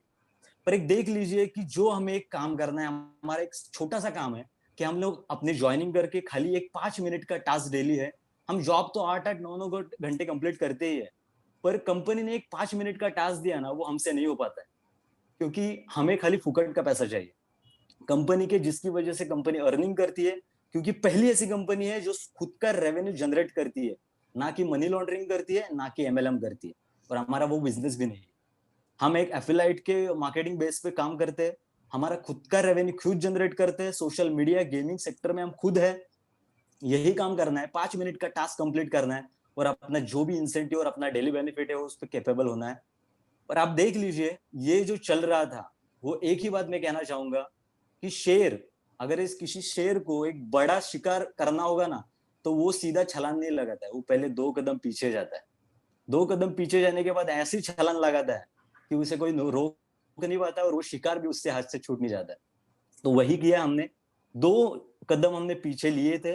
S2: पर एक देख लीजिए कि जो हमें एक काम करना है, हमारा एक छोटा सा काम है कि हम लोग अपने ज्वाइनिंग करके खाली एक 5 मिनट का टास्क डेली है। हम जॉब तो 8-8 9 घंटे कंप्लीट करते ही है, पर कंपनी ने एक 5 मिनट का टास्क दिया ना, वो हमसे नहीं हो पाता है। क्योंकि हमें खाली फुकट का पैसा चाहिए कंपनी के, जिसकी वजह से कंपनी अर्निंग करती है। क्योंकि पहली ऐसी कंपनी है जो खुद का रेवेन्यू जनरेट करती है, ना कि मनी लॉन्ड्रिंग करती है, ना कि एमएलएम करती है। और हमारा वो बिजनेस भी नहीं है। हम एक एफिलाइट के मार्केटिंग बेस पे काम करते हैं। हमारा खुद का रेवेन्यू खुद जनरेट करते हैं। सोशल मीडिया गेमिंग सेक्टर में हम खुद है। यही काम करना है, 5 मिनट का टास्क कंप्लीट करना है और अपना जो भी इंसेंटिव और अपना डेली बेनिफिट है उस पर कैपेबल होना है। और आप देख लीजिए ये जो चल रहा था, वो एक ही बात मैं कहना चाहूंगा कि शेर, अगर इस किसी शेर को एक बड़ा शिकार करना होगा ना, तो वो सीधा छलांग नहीं लगाता है, वो पहले 2 कदम पीछे जाता है। 2 कदम पीछे जाने के बाद ऐसी छलांग लगाता है कि उसे कोई रोक नहीं पाता और वो शिकार भी उससे हाथ से छूट नहीं जाता है। तो वही किया हमने। 2 कदम हमने पीछे लिए थे,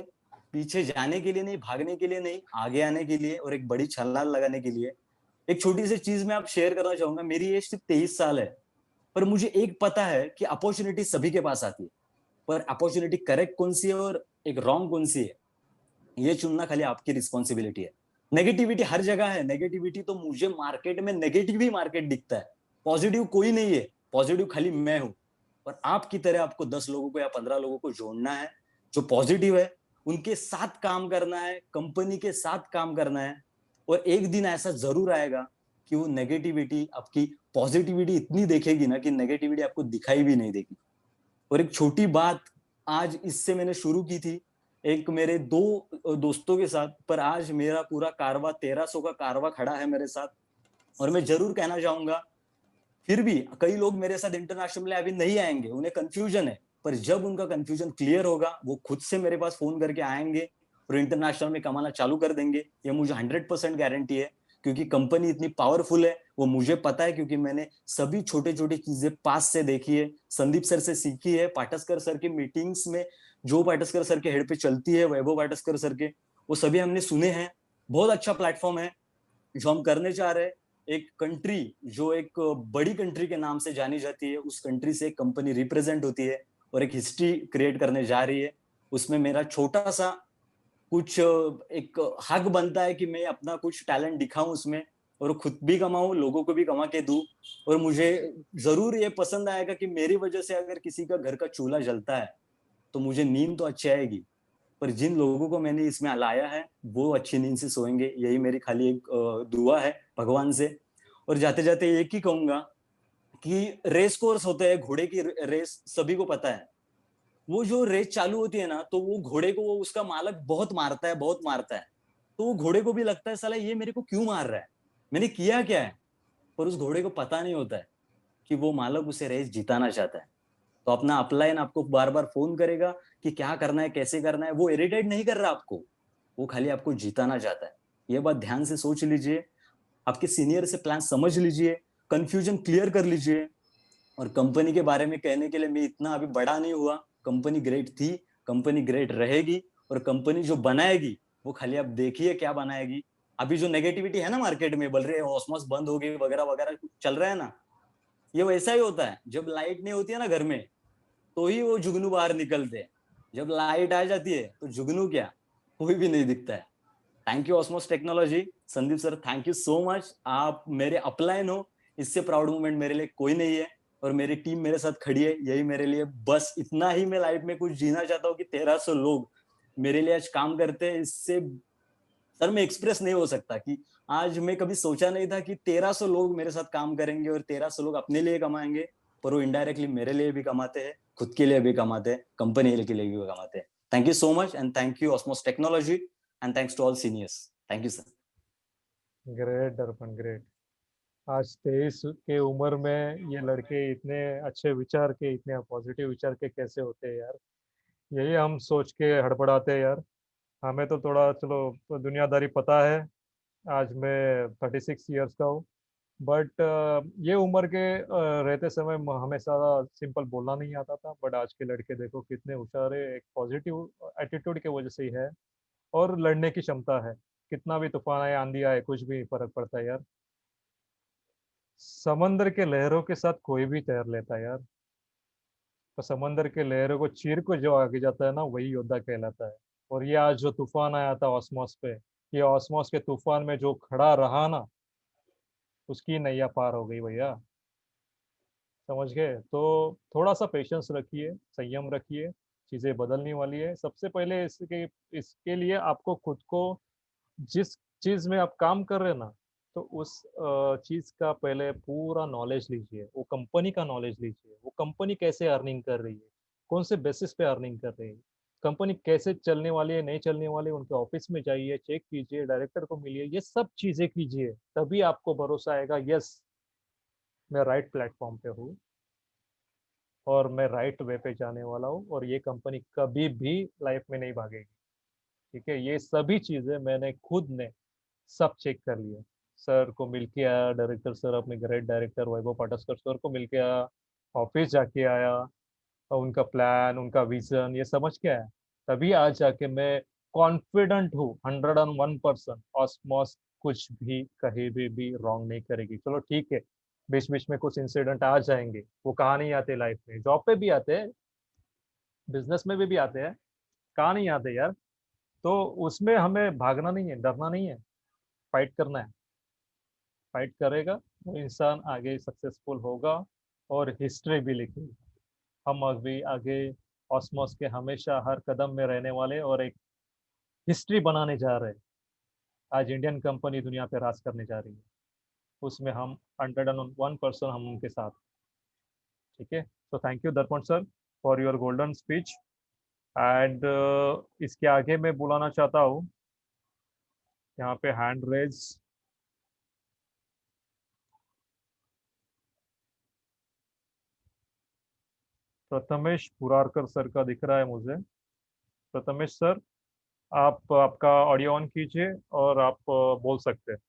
S2: पीछे जाने के लिए नहीं, भागने के लिए नहीं, आगे आने के लिए और एक बड़ी छलांग लगाने के लिए। एक छोटी सी चीज मैं आप शेयर करना चाहूंगा। मेरी एज सिर्फ 23 साल है, पर मुझे एक पता है कि अपॉर्चुनिटी सभी के पास आती है, पर अपॉर्चुनिटी करेक्ट कौन सी है और एक रॉन्ग कौन सी है, ये चुनना खाली आपकी रिस्पॉन्सिबिलिटी है। नेगेटिविटी हर जगह है। नेगेटिविटी तो मुझे मार्केट में नेगेटिव ही मार्केट दिखता है, पॉजिटिव कोई नहीं है। पॉजिटिव खाली मैं हूं। और आपकी तरह आपको 10 लोगों को या 15 लोगों को जोड़ना है जो पॉजिटिव है, उनके साथ काम करना है, कंपनी के साथ काम करना है। और एक दिन ऐसा जरूर आएगा कि वो नेगेटिविटी आपकी पॉजिटिविटी इतनी देखेगी ना कि नेगेटिविटी आपको दिखाई भी नहीं देगी। और एक छोटी बात, आज इससे मैंने शुरू की थी एक मेरे 2 दोस्तों के साथ, पर आज मेरा पूरा कारवा 1300 का कारवा खड़ा है मेरे साथ। और मैं जरूर कहना चाहूंगा, फिर भी कई लोग मेरे साथ इंटरनेशनल में अभी नहीं आएंगे, उन्हें कंफ्यूजन है। पर जब उनका कंफ्यूजन क्लियर होगा, वो खुद से मेरे पास फोन करके आएंगे और इंटरनेशनल में कमाना चालू कर देंगे। ये मुझे 100% गारंटी है। क्योंकि कंपनी इतनी पावरफुल है वो मुझे पता है, क्योंकि मैंने सभी छोटे छोटे चीजें पास से देखी है, संदीप सर से सीखी है, पाटस्कर सर की मीटिंग्स में जो पाटस्कर सर के हेड पे चलती है, वैभव पाटस्कर सर के, वो सभी हमने सुने हैं। बहुत अच्छा प्लेटफॉर्म है जो हम करने चाह रहे हैं। एक कंट्री जो एक बड़ी कंट्री के नाम से जानी जाती है, उस कंट्री से एक कंपनी रिप्रेजेंट होती है और एक हिस्ट्री क्रिएट करने जा रही है। उसमें मेरा छोटा सा कुछ एक हक बनता है कि मैं अपना कुछ टैलेंट दिखाऊं उसमें, और खुद भी कमाऊं, लोगों को भी कमा के दूं। और मुझे जरूर ये पसंद आएगा कि मेरी वजह से अगर किसी का घर का चूल्हा जलता है तो मुझे नींद तो अच्छी आएगी, पर जिन लोगों को मैंने इसमें लाया है वो अच्छी नींद से सोएंगे। यही मेरी खाली एक दुआ है भगवान से। और जाते जाते एक ही कहूंगा कि रेस कोर्स होते हैं, घोड़े की रेस सभी को पता है। वो जो रेस चालू होती है ना, तो वो घोड़े को वो उसका मालक बहुत मारता है, बहुत मारता है। तो वो घोड़े को भी लगता है साला ये मेरे को क्यों मार रहा है, मैंने किया क्या है। पर उस घोड़े को पता नहीं होता है कि वो मालक उसे रेस जिताना चाहता है। तो अपना अपलाइन आपको बार बार फोन करेगा कि क्या करना है, कैसे करना है। वो इरिटेट नहीं कर रहा आपको, वो खाली आपको जिताना चाहता है। ये बात ध्यान से सोच लीजिए। आपके सीनियर से प्लान समझ लीजिए, कंफ्यूजन क्लियर कर लीजिए। और कंपनी के बारे में कहने के लिए मैं इतना अभी बड़ा नहीं हुआ। कंपनी ग्रेट थी, कंपनी ग्रेट रहेगी, और कंपनी जो बनाएगी वो खाली आप देखिए क्या बनाएगी। अभी जो नेगेटिविटी है ना मार्केट में, बोल रहे हैं ऑसमोस बंद हो गई वगैरह वगैरह चल रहा है ना, ये वैसा ही होता है। जब लाइट नहीं होती है ना घर में, तो ही वो जुगनू बाहर निकलते हैं। जब लाइट आ जाती है तो जुगनू क्या, कोई भी नहीं दिखता है। Thank you Osmos technology. Sandeep sir, thank you so much, आप मेरे अपलाइन हो। इससे प्राउड मोमेंट मेरे लिए कोई नहीं है। और मेरी टीम मेरे साथ खड़ी है, यही मेरे लिए बस इतना ही मैं लाइफ में कुछ जीना चाहता हूँ कि 1300 लोग मेरे लिए आज काम करते हैं। इससे सर मैं एक्सप्रेस नहीं हो सकता कि आज मैं कभी सोचा नहीं था कि 1300 लोग मेरे साथ काम करेंगे, और 1300 लोग अपने लिए कमाएंगे, पर वो इनडायरेक्टली मेरे लिए भी कमाते हैं, खुद के लिए भी कमाते हैं, कंपनी के लिए भी कमाते हैं। Thank you so much, and thank you Osmos technology, and thanks to all seniors. Thank you sir.
S1: Great Darpan, great. आज 23 के उम्र में ये लड़के इतने अच्छे विचार के, इतने पॉजिटिव विचार के कैसे होते हैं यार। यही हम सोच के हड़बड़ाते हैं यार। हमें तो थोड़ा चलो दुनियादारी पता है। आज मैं 36 ईयर्स का हूँ। बट ये उम्र के रहते समय हमेशा सिंपल बोलना नहीं आता था। बट आज के लड़के देखो कितने होशियार है, एक पॉजिटिव एटीट्यूड की वजह से ही है। और लड़ने की क्षमता है। कितना भी तूफान आए, आंधी आए, कुछ भी फर्क पड़ता है यार। समंदर के लहरों के साथ कोई भी तैर लेता है यार। तो समंदर के लहरों को चीर को जो आगे जाता है ना, वही योद्धा कहलाता है। और ये आज जो तूफान आया था ऑस्मोस पे, ये ऑस्मोस के तूफान में जो खड़ा रहा ना, उसकी नैया पार हो गई भैया। समझ गए? तो थोड़ा सा पेशेंस रखिए, संयम रखिए। चीजें बदलने वाली है। सबसे पहले इसके इसके लिए आपको खुद को, जिस चीज में आप काम कर रहे हैं ना, तो उस चीज का पहले पूरा नॉलेज लीजिए। वो कंपनी का नॉलेज लीजिए। वो कंपनी कैसे अर्निंग कर रही है, कौन से बेसिस पे अर्निंग कर रही है, कंपनी कैसे चलने वाली है, नहीं चलने वाली है। उनके ऑफिस में जाइए, चेक कीजिए, डायरेक्टर को मिलिए, ये सब चीजें कीजिए। तभी आपको भरोसा आएगा, यस मैं राइट प्लेटफॉर्म पे हूँ, और मैं राइट वे पे जाने वाला हूँ, और ये कंपनी कभी भी लाइफ में नहीं भागेगी। ठीक है? ये सभी चीजें मैंने खुद ने सब चेक कर लिया। सर को मिल के आया, डायरेक्टर सर, अपने ग्रेट डायरेक्टर वैभव पाटस्कर सर को मिल के आया, ऑफिस जाके आया, और उनका प्लान, उनका विजन ये समझ के आया। तभी आज जाके मैं कॉन्फिडेंट हूँ 101%। ऑस्मॉस कुछ भी कहीं भी रॉन्ग नहीं करेगी। चलो ठीक है, बीच बीच में कुछ इंसिडेंट आ जाएंगे, वो कहाँ नहीं आते लाइफ में, जॉब पे भी आते हैं, बिजनेस में भी आते हैं, कहाँ नहीं आते यार। तो उसमें हमें भागना नहीं है, डरना नहीं है, फाइट करना है। फाइट करेगा वो इंसान आगे सक्सेसफुल होगा, और हिस्ट्री भी लिखेगी। हम अभी आगे ऑस्मोस के हमेशा हर कदम में रहने वाले, और एक हिस्ट्री बनाने जा रहे हैं। आज इंडियन कंपनी दुनिया पे राज करने जा रही है, उसमें हम 101% हम उनके साथ। ठीक है? तो थैंक यू दर्पण sir for your golden speech. And इसके आगे मैं बुलाना चाहता हूँ, यहाँ पे हैंड रेज, प्रथमेश पुरारकर सर का दिख रहा है मुझे। प्रथमेश सर, आप आपका ऑडियो ऑन कीजिए, और आप बोल सकते हैं।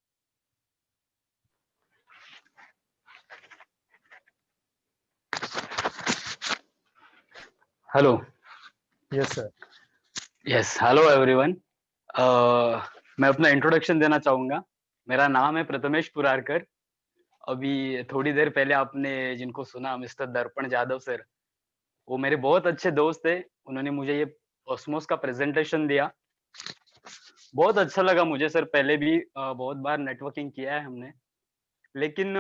S3: Hello.
S1: Yes sir.
S3: Yes, hello everyone. मैं अपना इंट्रोडक्शन देना चाहूंगा। मेरा नाम है प्रथमेश पुरारकर। अभी थोड़ी देर पहले आपने जिनको सुना, मिस्टर दर्पण जादव सर, वो मेरे बहुत अच्छे दोस्त थे। उन्होंने मुझे ये ऑस्मोस का प्रेजेंटेशन दिया, बहुत अच्छा लगा मुझे सर। पहले भी बहुत बार नेटवर्किंग किया है हमने, लेकिन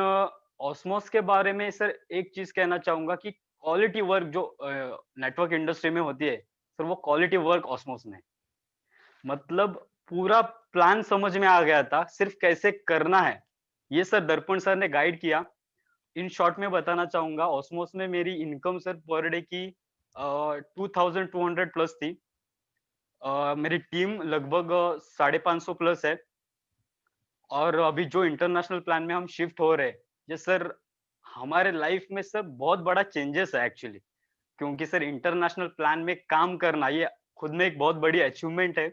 S3: ऑस्मोस के बारे में सर एक चीज कहना चाहूंगा कि क्वालिटी वर्क जो नेटवर्क इंडस्ट्री में होती है सर, वो क्वालिटी वर्क ऑस्मोस में, मतलब पूरा प्लान समझ में आ गया था, सिर्फ कैसे करना है ये सर दर्पण सर ने गाइड किया। इन शॉर्ट में बताना चाहूंगा, ऑस्मोस में मेरी इनकम सर पर डे की 2200 प्लस थी। मेरी टीम लगभग 550 प्लस है। और अभी जो इंटरनेशनल प्लान में हम शिफ्ट हो रहे हैं, ये सर हमारे लाइफ में सर बहुत बड़ा चेंजेस है एक्चुअली। क्योंकि सर इंटरनेशनल प्लान में काम करना ये खुद में एक बहुत बड़ी अचीवमेंट है।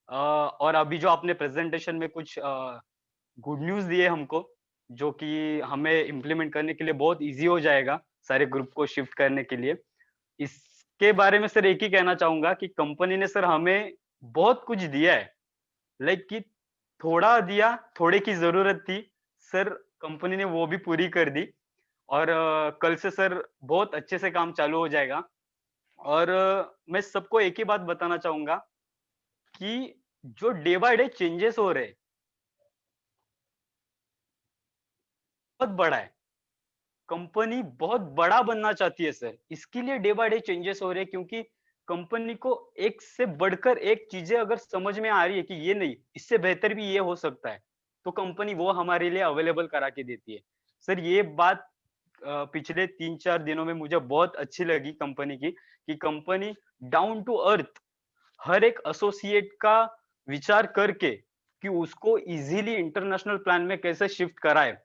S3: और अभी जो आपने प्रेजेंटेशन में कुछ गुड न्यूज़ दिए हमको, जो कि हमें इम्प्लीमेंट करने के लिए बहुत ईज़ी हो जाएगा, सारे ग्रुप को शिफ्ट करने के लिए। इसके बारे में सर एक ही कहना चाहूँगा कि कंपनी ने सर हमें बहुत कुछ दिया है। लाइक कि थोड़ा दिया, थोड़े की ज़रूरत थी, सर कंपनी ने वो भी पूरी कर दी और कल से सर बहुत अच्छे से काम चालू हो जाएगा। और मैं सबको एक ही बात बताना चाहूँगा कि जो डे बाय डे चेंजेस हो रहे हैं, बहुत बड़ा है। कंपनी बहुत बड़ा बनना चाहती है सर, इसके लिए डे बाय डे चेंजेस हो रहे हैं, क्योंकि कंपनी को एक से बढ़कर एक चीजें अगर समझ में आ रही है कि ये नहीं, इससे बेहतर भी ये हो सकता है, तो कंपनी वो हमारे लिए अवेलेबल करा के देती है। सर ये बात पिछले 3-4 दिनों में मुझे बहुत अच्छी लगी कंपनी की, कि कंपनी डाउन टू अर्थ हर एक एसोसिएट का विचार करके कि उसको इजीली इंटरनेशनल प्लान में कैसे शिफ्ट कराए,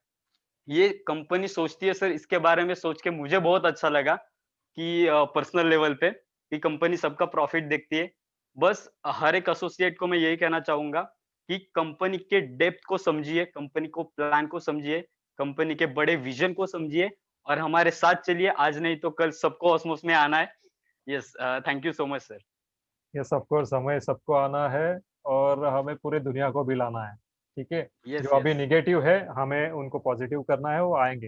S3: ये कंपनी सोचती है सर। इसके बारे में सोच के मुझे बहुत अच्छा लगा कि पर्सनल लेवल पे कि कंपनी सबका प्रॉफिट देखती है। बस हर एक एसोसिएट को मैं यही कहना चाहूँगा कि कंपनी के डेप्थ को समझिए, कंपनी को प्लान को समझिए, कंपनी के बड़े विज़न को समझिए और हमारे साथ चलिए। आज नहीं तो कल सबको ऑस्मोस में आना है। Yes, thank you so much sir.
S1: Yes of course, हमें सबको आना है और हमें पूरी दुनिया को भी लाना है। ठीक है,
S3: यस,
S1: जो अभी
S3: यस,
S1: निगेटिव है हमें उनको पॉजिटिव करना है, वो आएंगे,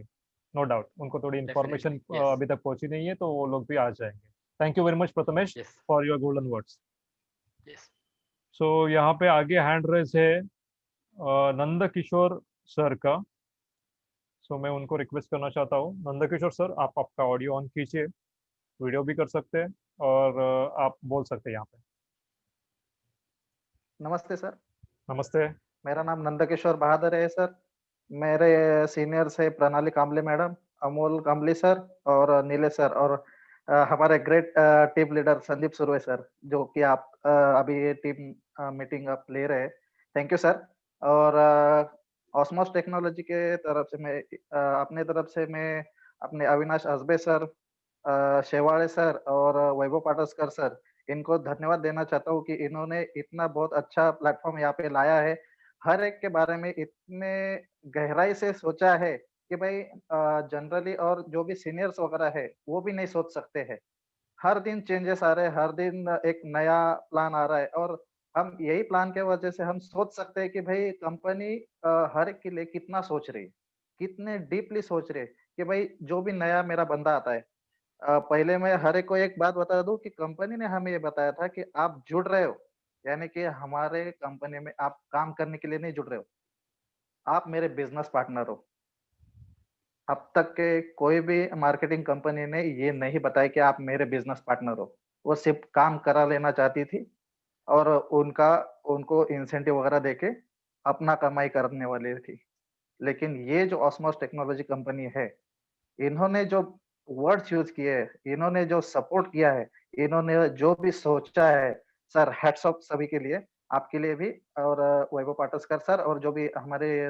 S1: नो डाउट। उनको थोड़ी इन्फॉर्मेशन
S3: डेफिनिटली। यस,
S1: अभी तक पहुंची नहीं है, तो वो लोग भी आ जाएंगे। Thank you very much Prathamesh
S3: yes,
S1: for your golden words.
S3: Yes.
S1: So यहाँ पे आगे हैंड रेज है नंद किशोर सर का। सो मैं उनको रिक्वेस्ट करना चाहता हूँ, नंद किशोर सर आप आपका ऑडियो ऑन कीजिए, वीडियो भी कर सकते हैं और आप बोल सकते हैं यहाँ पे।
S4: नमस्ते सर,
S1: नमस्ते।
S4: मेरा नाम नंदकिशोर बहादुर है सर। मेरे सीनियर्स है प्रणाली कांबले मैडम, अमोल कांबली सर और नीलेश सर और हमारे great team leader Sandeep Surve sir, जो कि आप अभी ये टीम मीटिंग आप ले रहे हैं। Thank you sir. और ऑस्मोस टेक्नोलॉजी के तरफ से मैं अपने तरफ से मैं अपने अविनाश अजबे सर, शेवाड़े सर और वैभव पाटसकर सर, इनको धन्यवाद देना चाहता हूँ कि इन्होंने इतना बहुत अच्छा प्लेटफ़ॉर्म यहाँ पे लाया है। हर एक के बारे में इतने गहराई से सोचा है कि भाई जनरली और जो भी सीनियर्स वगैरह है, वो भी नहीं सोच सकते हैं। हर दिन चेंजेस आ रहे हैं, हर दिन एक नया प्लान आ रहा है और हम यही प्लान के वजह से हम सोच सकते हैं कि भाई कंपनी हर एक के लिए कितना सोच रही है, कितने डीपली सोच रही है कि भाई जो भी नया मेरा बंदा आता है, पहले मैं हर एक को एक बात बता दूँ कि कंपनी ने हमें ये बताया था कि आप जुड़ रहे हो, यानी कि हमारे कंपनी में आप काम करने के लिए नहीं जुड़ रहे हो, आप मेरे बिज़नेस पार्टनर हो। अब तक के कोई भी मार्केटिंग कंपनी ने ये नहीं बताया कि आप मेरे बिज़नेस पार्टनर हो। वो सिर्फ़ काम करा लेना चाहती थी और उनका उनको इंसेंटिव वगैरह देके अपना कमाई करने वाली थी। लेकिन ये जो ऑस्मोस टेक्नोलॉजी कंपनी है, इन्होंने जो वर्ड्स यूज़ किए हैं, इन्होंने जो सपोर्ट किया है, इन्होंने जो भी सोचा है, सर हैट्स ऑफ सभी के लिए, आपके लिए भी और वैभव पाटसकर सर और जो भी हमारे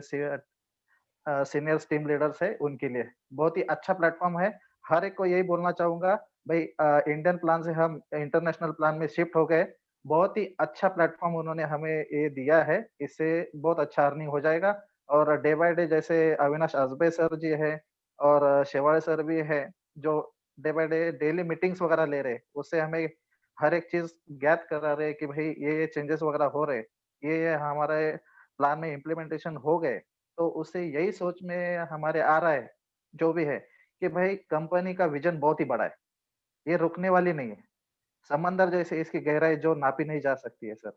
S4: सीनियर्स टीम लीडर्स हैं, उनके लिए। बहुत ही अच्छा प्लेटफ़ॉर्म है। हर एक को यही बोलना चाहूँगा, भई इंडियन प्लान से हम इंटरनेशनल प्लान में शिफ्ट हो गए। बहुत ही अच्छा प्लेटफ़ॉर्म उन्होंने हमें ये दिया है, इससे बहुत अच्छा अर्निंग हो जाएगा और डे बाय डे जैसे अविनाश अजबे सर जी हैं और शेवाड़े सर भी हैं, जो day by day daily meetings वगैरह ले रहे हैं, उससे हमें हर एक चीज़ ज्ञात करा रहे हैं कि भई ये चेंजेस वगैरह हो रहे हैं। ये हमारे प्लान में इम्प्लीमेंटेशन हो गए। तो उससे यही सोच में हमारे आ रहा है, जो भी है, कि भाई कंपनी का विज़न बहुत ही बड़ा है, ये रुकने वाली नहीं है। समंदर जैसे इसकी गहराई जो नापी नहीं जा सकती है सर।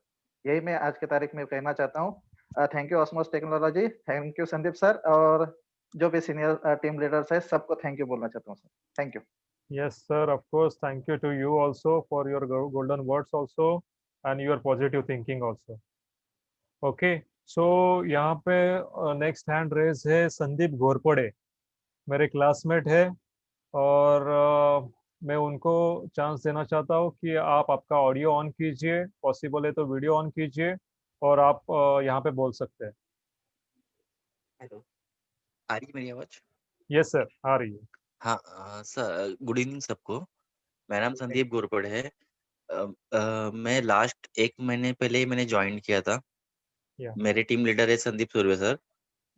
S4: यही मैं आज की तारीख में कहना चाहता हूँ। Thank you Osmos technology, thank you Sandeep sir और जो भी सीनियर टीम लीडर्स हैं, सबको थैंक यू बोलना चाहता हूँ sir. Thank you.
S1: Yes, sir. Of course. Thank you to you also for your golden words also and your positive thinking also. Okay. So यहाँ पे नेक्स्ट हैंड रेज है संदीप घोरपड़े, मेरे classmate है और मैं उनको चांस देना चाहता हूँ कि आप आपका ऑडियो ऑन कीजिए, पॉसिबल है तो वीडियो ऑन कीजिए और आप यहाँ पे बोल सकते हैं।
S5: हेलो, आ रही है मेरी आवाज़?
S1: यस सर, आ रही है।
S5: हाँ, सर गुड इवनिंग सबको। मेरा नाम संदीप घोरपड़े है। मैं लास्ट 1 महीने पहले ही मैंने जॉइन किया था।
S1: या
S5: मेरे टीम लीडर है संदीप सुरवे सर।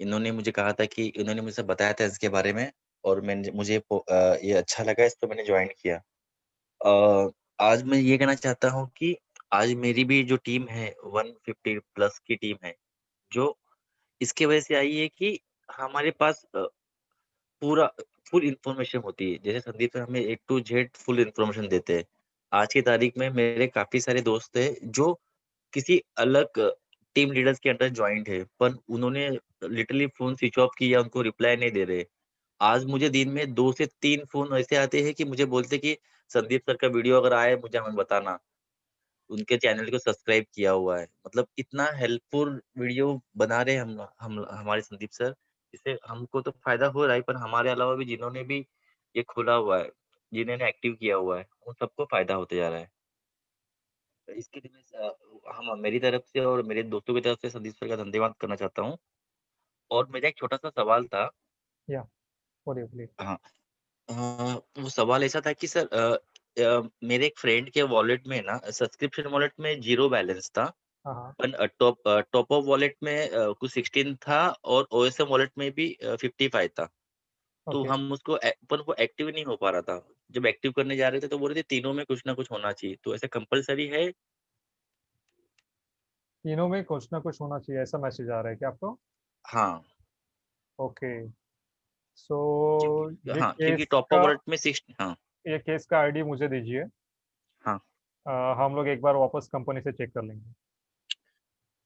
S5: इन्होंने मुझे कहा था कि इन्होंने मुझे बताया था इसके बारे में और ये अच्छा लगा, इसको मैंने ज्वाइन किया। आज मैं ये कहना चाहता हूँ कि आज मेरी भी जो टीम है 150 प्लस की टीम है, जो इसकी वजह से आई है कि हमारे पास पूरा फुल इन्फॉर्मेशन होती है। जैसे संदीप सर हमें ए टू जेड फुल इन्फॉर्मेशन देते हैं। आज की तारीख में मेरे काफ़ी सारे दोस्त हैं जो किसी अलग टीम लीडर्स के अंडर जॉइंट है, पर उन्होंने लिटरली फ़ोन स्विच ऑफ किया, उनको रिप्लाई नहीं दे रहे। आज मुझे दिन में 2 से 3 फ़ोन ऐसे आते हैं कि मुझे बोलते हैं कि संदीप सर का वीडियो अगर आए मुझे हमें बताना। उनके चैनल को सब्सक्राइब किया हुआ है। मतलब इतना हेल्पफुल वीडियो बना रहे हैं हम हमारे संदीप सर, इससे हमको तो फ़ायदा हो रहा है, पर हमारे अलावा भी जिन्होंने भी ये खोला हुआ है, जिन्होंने एक्टिव किया हुआ है, उन सबको फ़ायदा होते जा रहा है। तो इसके लिए मैं हम मेरी तरफ से और मेरे दोस्तों की तरफ से संदीप सर का धन्यवाद करना चाहता हूँ। और मेरा एक छोटा-सा सवाल था।
S1: या बोलिए, बोलिए।
S5: हाँ, अ, वो सवाल ऐसा था कि सर मेरे एक फ्रेंड के वॉलेट में ना सब्सक्रिप्शन वॉलेट में 0 बैलेंस था।
S1: हाँ, हाँ।
S5: पण टॉप अप वॉलेट में कुछ 16 था और ओएसएम वॉलेट में भी 55 था। तो
S1: ओके।
S5: हम उसको पर वो एक्टिव नहीं हो पा रहा था। जब एक्टिव करने जा रहे थे तो बोल रहे थे तीनों में कुछ ना कुछ होना चाहिए। तो ऐसा कंपल्सरी है?
S1: तीनों में कुछ ना कुछ होना चाहिए, ऐसा मैसेज आ रहा है क्या आपको?
S5: हाँ,
S1: ओके। सो ये
S5: क्योंकि
S1: केस
S5: टॉप अप
S1: का
S5: वॉलेट में 6 हाँ,
S1: ये केस का आईडी मुझे दीजिए।
S5: हाँ,
S1: हम लोग एक बार वापस कंपनी से चेक कर लेंगे।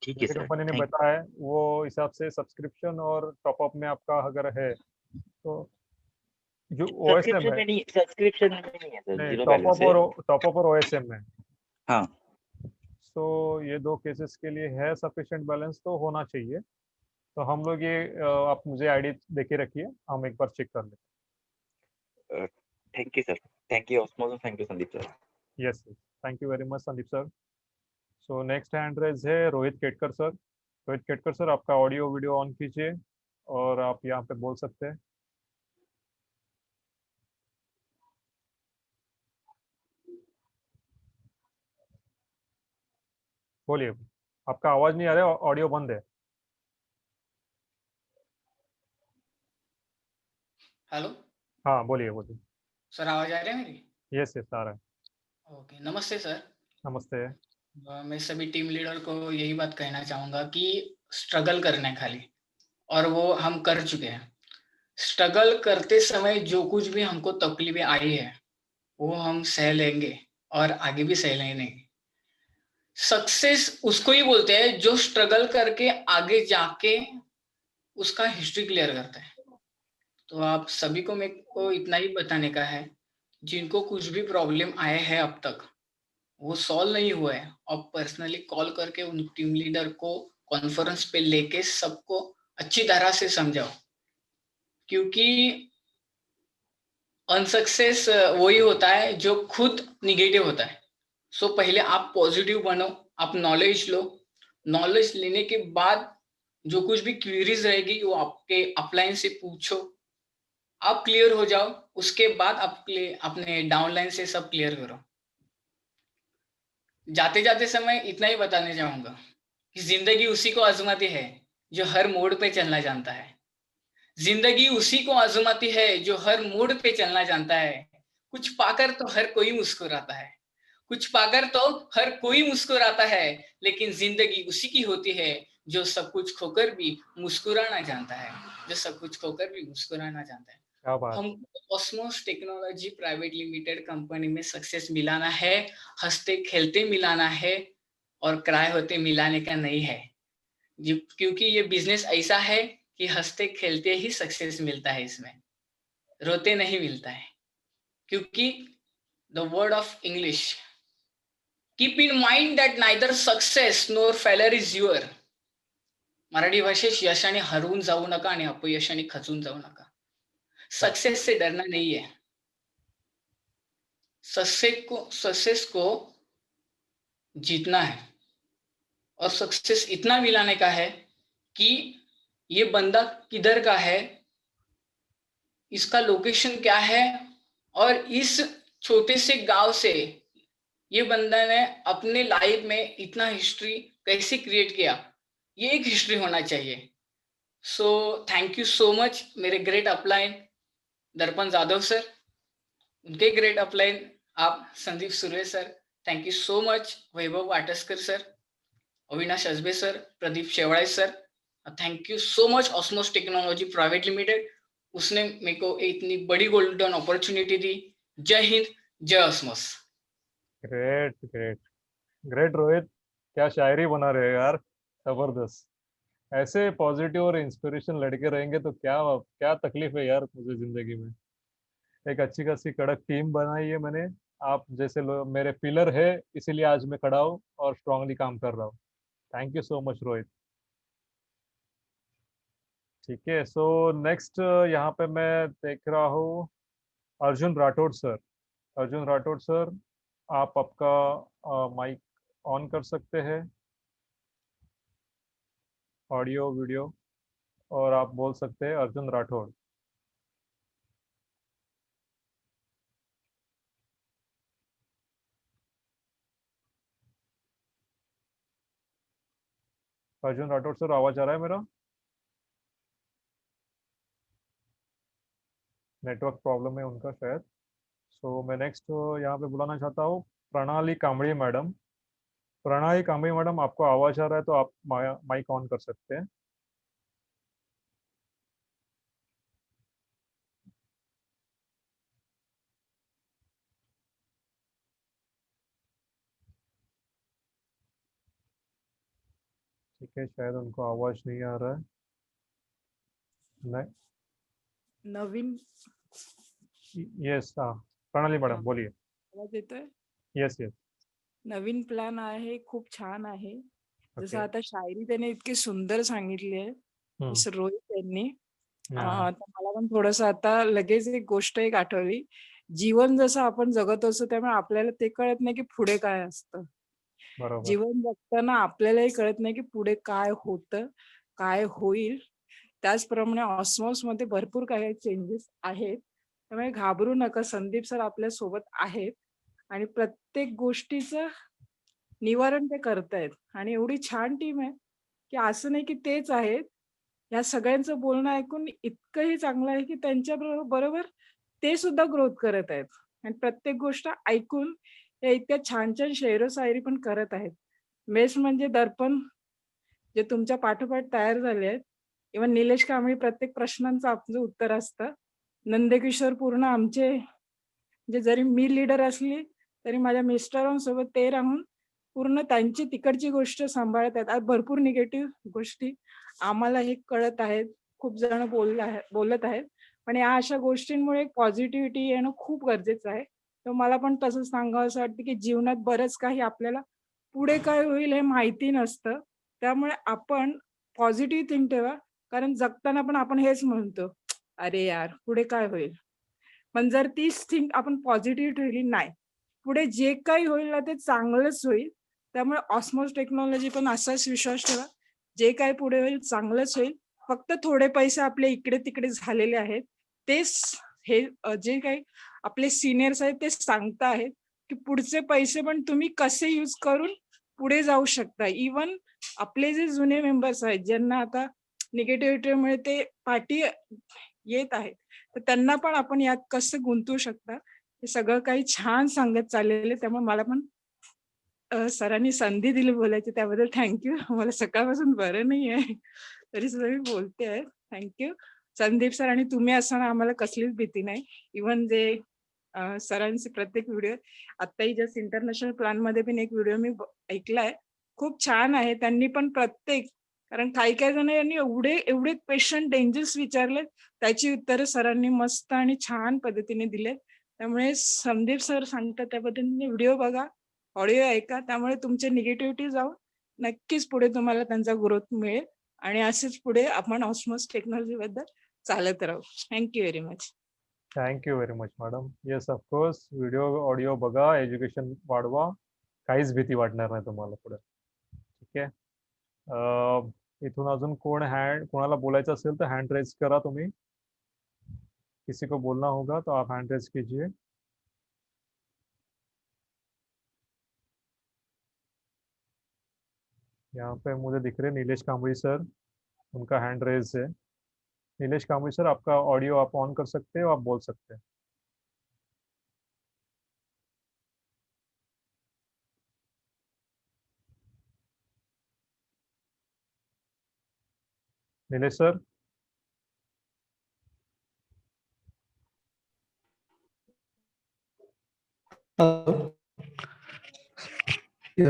S5: ठीक है
S1: जैसे
S5: सर,
S1: कंपनी ने
S5: थैंक
S1: बताया वो हिसाब से सब्सक्रिप्शन और टॉप अप में आपका अगर है तो जो ओएसएम है,
S5: सब्सक्रिप्शन में नहीं है सर,
S1: नहीं,
S5: 0 बैलेंस है।
S1: टॉप अप और ओएसएम में।
S5: हाँ,
S1: सो ये दो केसेस के लिए है सफिशिएंट बैलेंस तो होना चाहिए। तो हम लोग ये आप मुझे आईडी देके रखिए, हम एक बार चेक कर लें।
S5: Thank you sir. Thank you Osmos, thank you Sandeep sir.
S1: Yes, thank you very much Sandeep sir. So next hand raise है रोहित केटकर सर। रोहित केटकर सर, आपका ऑडियो वीडियो ऑन कीजिए और आप यहाँ पे बोल सकते हैं। बोलिए। आपका आवाज नहीं आ रहा है, ऑडियो बंद है।
S6: हेलो
S1: हाँ, बोलिए, बोलिए।
S6: सर, आवाज आ रही है मेरी?
S1: यस, यस, आ रहा है।
S6: ओके, नमस्ते सर।
S1: नमस्ते।
S6: मैं सभी टीम लीडर को यही बात कहना चाहूँगा कि स्ट्रगल करना है खाली, और वो हम कर चुके हैं। स्ट्रगल करते समय जो कुछ भी हमको तकलीफें आई है, वो हम सह लेंगे और आगे भी सह लेंगे। सक्सेस उसको ही बोलते हैं जो स्ट्रगल करके आगे जाके उसका हिस्ट्री क्लियर करता है। तो आप सभी को मेरे को इतना ही बताने का है, जिनको कुछ भी प्रॉब्लम आए हैं अब तक, वो सॉल्व नहीं हुआ है, आप पर्सनली कॉल करके उन टीम लीडर को कॉन्फ्रेंस पे लेके सबको अच्छी तरह से समझाओ। क्योंकि अनसक्सेस वही होता है जो खुद निगेटिव होता है। सो पहले आप पॉजिटिव बनो, आप नॉलेज लो। नॉलेज लेने के बाद जो कुछ भी क्वेरीज रहेगी वो आपके अपलाइन से पूछो, आप क्लियर हो जाओ। उसके बाद आप अपने डाउनलाइन से सब क्लियर करो। जाते जाते समय इतना ही बताने चाहूंगा कि जिंदगी उसी को आजमाती है जो हर मोड़ पे चलना जानता है। जिंदगी उसी को आजमाती है जो हर मोड़ पे चलना जानता है। कुछ पाकर तो हर कोई मुस्कुराता है, कुछ पाकर तो हर कोई मुस्कुराता है, लेकिन जिंदगी उसी की होती है जो सब कुछ खोकर भी मुस्कुराना जानता है, जो सब कुछ खोकर भी मुस्कुराना जानता है।
S1: क्या बात।
S6: हम ऑस्मोस टेक्नोलॉजी प्राइवेट लिमिटेड कंपनी में सक्सेस मिलाना है, हंसते खेलते मिलाना है, और क्राई होते मिलाने का नहीं है। क्योंकि ये बिजनेस ऐसा है कि हंसते खेलते ही सक्सेस मिलता है, इसमें रोते नहीं मिलता है। क्योंकि the word of English, keep in mind that neither success NOR failure is your. Marathi भाषेत यशाने हरवून जाऊ नका आणि अपयशाने खचून जाऊ नका. सक्सेस से डरना नहीं है। सक्सेस को जीतना है, और सक्सेस इतना मिलाने का है कि ये बंदा किधर का है, इसका लोकेशन क्या है, और इस छोटे से गांव से ये बंदा ने अपने लाइफ में इतना हिस्ट्री कैसे क्रिएट किया, ये एक हिस्ट्री होना चाहिए। So thank you so much मेरे great upline Darpan Jadhav sir, उनके ग्रेट अपलाइन आप Sandeep Surve sir, thank you so much Vaibhav Watskar sir, Avinash Ajabe sir, Pradeep Shewade sir, thank you so much Osmos technology private limited, उसने मेरे को इतनी बड़ी गोल्डन अपॉर्चुनिटी दी। जय हिंद, जय ऑस्मोस।
S1: ग्रेट ग्रेट ग्रेट रोहित, क्या शायरी बना रहे हो यार, जबरदस्त। ऐसे पॉजिटिव और इंस्पिरेशन लड़के रहेंगे तो क्या क्या तकलीफ है यार मुझे जिंदगी में। एक अच्छी खासी कड़क टीम बनाई है मैंने, आप जैसे लोग मेरे पिलर है, इसीलिए आज मैं खड़ा हूँ और स्ट्रांगली काम कर रहा हूँ। Thank you so much Rohit. ठीक है, सो नेक्स्ट यहाँ पे मैं देख रहा हूँ अर्जुन राठौड़ सर। अर्जुन राठौड़ सर, आप आपका माइक ऑन कर सकते हैं, ऑडियो वीडियो, और आप बोल सकते हैं अर्जुन राठौड़। अर्जुन राठौड़ सर, आवाज आ रहा है मेरा? नेटवर्क प्रॉब्लम है उनका शायद। सो मैं नेक्स्ट यहाँ पे बुलाना चाहता हूँ प्रणाली कामड़ी मैडम। प्रणाली कामड़ी मैडम, आपको आवाज आ रहा है तो आप माइक ऑन कर सकते हैं। ठीक है, शायद उनको आवाज नहीं आ रहा है। नहीं,
S7: नवीन
S1: यस, हाँ प्रणाली मैडम
S7: हा,
S1: बोलिए।
S7: आवाज येतोय?
S1: Yes yes.
S7: नवीन प्लॅन आहे, खूप छान आहे. जसं
S1: ओके।
S7: आता शायरी त्याने इतकी सुंदर सांगितली आहे मिस्टर रोहित यांनी. तर मला पण थोडंसं आता लगेच एक गोष्ट एक आठवली. जीवन जसं आपण जगत असतो त्यामुळे आपल्याला ते कळत नाही की पुढे काय असतं.
S1: बरोबर।
S7: जीवन जगताना आपल्यालाही कळत नाही की पुढे काय होतं, काय होईल. त्याचप्रमाणे ऑस्मॉसमध्ये भरपूर काही चेंजेस आहेत. त्यामुळे घाबरू नका. संदीप सर आपल्या सोबत आहेत आणि प्रत्येक गोष्टीचं निवारण ते करतायत आणि एवढी छान टीम आहे, की असं नाही की तेच आहेत. या सगळ्यांचं बोलणं ऐकून इतकंही चांगलं आहे, की त्यांच्या बरोबर ते सुद्धा ग्रोथ करत आहेत आणि प्रत्येक गोष्ट ऐकून त्या इतक्या छान-छान शेरो-शायरी पण करत आहेत. बेस्ट म्हणजे दर्पण जे तुमच्या पाठोपाठ तयार झाले आहेत. इव्हन निलेश कांबळे प्रत्येक प्रश्नांचं आपलं उत्तर असतं. नंदकिशोर पूर्ण आमचे म्हणजे जरी मी लीडर असली, तरी माझ्या मिस्टरांसोबत ते राहून पूर्ण त्यांची तिकडची गोष्ट सांभाळत आहेत. आज भरपूर निगेटिव्ह गोष्टी आम्हाला हे कळत आहेत. खूप जण बोलत आहेत. पण या अशा गोष्टींमुळे पॉझिटिव्हिटी येणं खूप गरजेचं आहे. तर मला पण तसंच सांगावसं वाटतं, की जीवनात बरंच काही आपल्याला पुढे काय होईल हे माहिती नसतं. त्यामुळे आपण पॉझिटिव्ह थिंक ठेवा. कारण जगताना पण आपण हेच म्हणतो, "अरे यार, पुढे काय होईल?" पण जर तीच थिंक आपण पॉझिटिव्ह ठेवली, नाही. पुढे जे काही होईल ना, ते चांगलंच होईल. त्यामुळे ऑस्मोस टेक्नॉलॉजी पण असाच विश्वास ठेवा, जे काही पुढे होईल चांगलंच होईल. फक्त थोडे पैसे आपले इकडे-तिकडे झालेले आहेत. तेच हे जे काही आपले सीनियर्स आहेत ते सांगता आहेत, की पुढचे पैसे पण तुम्ही कसे यूज करून पुढे जाऊ शकता. इव्हन आपले जे जुने मेंबर्स आहेत, ज्यांना आता निगेटिव्हिटीमुळे ते पाठी येत आहेत, तर त्यांना पण आपण यात कसं गुंतवू शकता, हे सगळं काही छान सांगत चाललेले. त्यामुळे मला पण सरांनी संधी दिली बोलायची त्याबद्दल थँक मला सकाळपासून बरं नाही आहे, तरी सुद्धा मी बोलते आहे. थँक संदीप सर आणि तुम्ही असताना आम्हाला कसलीच भीती नाही. इव्हन जे सरांचे प्रत्येक व्हिडिओ आत्ताही जस्ट इंटरनॅशनल प्लॅनमध्ये पण एक व्हिडिओ मी ऐकलाय. खूप छान आहे. त्यांनी पण प्रत्येक कारण काही-काही जण यांनी एवढे क्वेश्चन डेंजरस विचारले, त्याची उत्तरं सरांनी मस्त आणि छान पद्धतीने दिलेत. त्यामुळे संदीप सर सांगतात त्या पद्धतीने व्हिडिओ बघा, ऑडिओ ऐका. त्यामुळे तुमचे निगेटिव्हिटी जाऊन नक्कीच पुढे तुम्हाला त्यांचा ग्रोथ मिळेल आणि असेच पुढे आपण ऑस्मोस टेक्नॉलॉजीबद्दल चालत राहू. Thank very much.
S1: Thank you very much madam. Yes of course, video audio बघा, एज्युकेशन वाढवा, काहीच भीती वाटणार नाही तुम्हाला पुढे. ठीक आहे, इथून अजून कोणाला बोलायचं असेल तर हँड रेज करा तुम्ही. किसी को बोलना होगा तो आप हैंड रेज कीजिए. यहाँ पे मुझे दिख रहे नीलेश कांबड़ी सर, उनका हैंड रेज है। नीलेश कांबली सर, आपका ऑडियो आप ऑन कर सकते हो, आप बोल सकते हैं। नीलेश सर।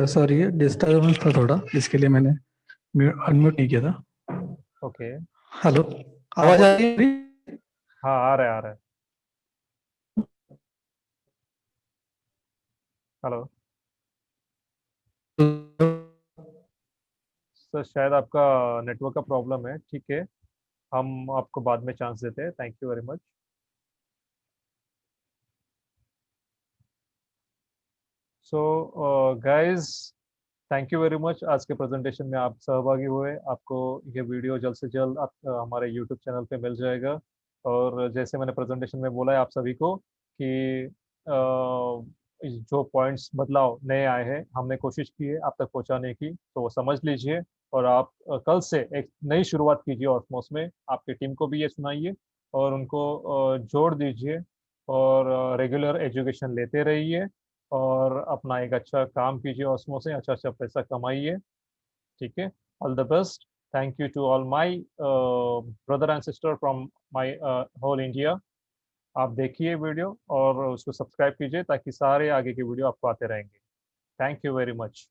S8: सॉरी, डिस्टर्बेंस था थोड़ा, इसके लिए मैंने अनम्यूट नहीं किया था।
S1: ओके।
S8: हेलो, आवाज आ रही है?
S1: हाँ, आ रहा है, आ रहा है। हेलो सर, शायद आपका नेटवर्क का प्रॉब्लम है। ठीक है, हम आपको बाद में चांस देते हैं। Thank you very much. So guys, thank you very much. आज के प्रेजेंटेशन में आप सहभागी हुए। आपको ये वीडियो जल्द से जल्द हमारे यूट्यूब चैनल पे मिल जाएगा। और जैसे मैंने प्रेजेंटेशन में बोला है आप सभी को कि जो पॉइंट्स बदलाव नए आए हैं, हमने कोशिश की है आप तक पहुंचाने की, तो वो समझ लीजिए। और आप कल से एक नई शुरुआत कीजिए ऑस्मोस में। आपकी टीम को भी ये सुनाइए और उनको जोड़ दीजिए, और रेगुलर एजुकेशन लेते रहिए, और अपना एक अच्छा काम कीजिए ऑस्मो से, अच्छा अच्छा पैसा कमाइए। ठीक है, all the best. Thank you to all my brother and sister from my whole India. आप देखिए वीडियो और उसको सब्सक्राइब कीजिए ताकि सारे आगे के वीडियो आपको आते रहेंगे। Thank you very much.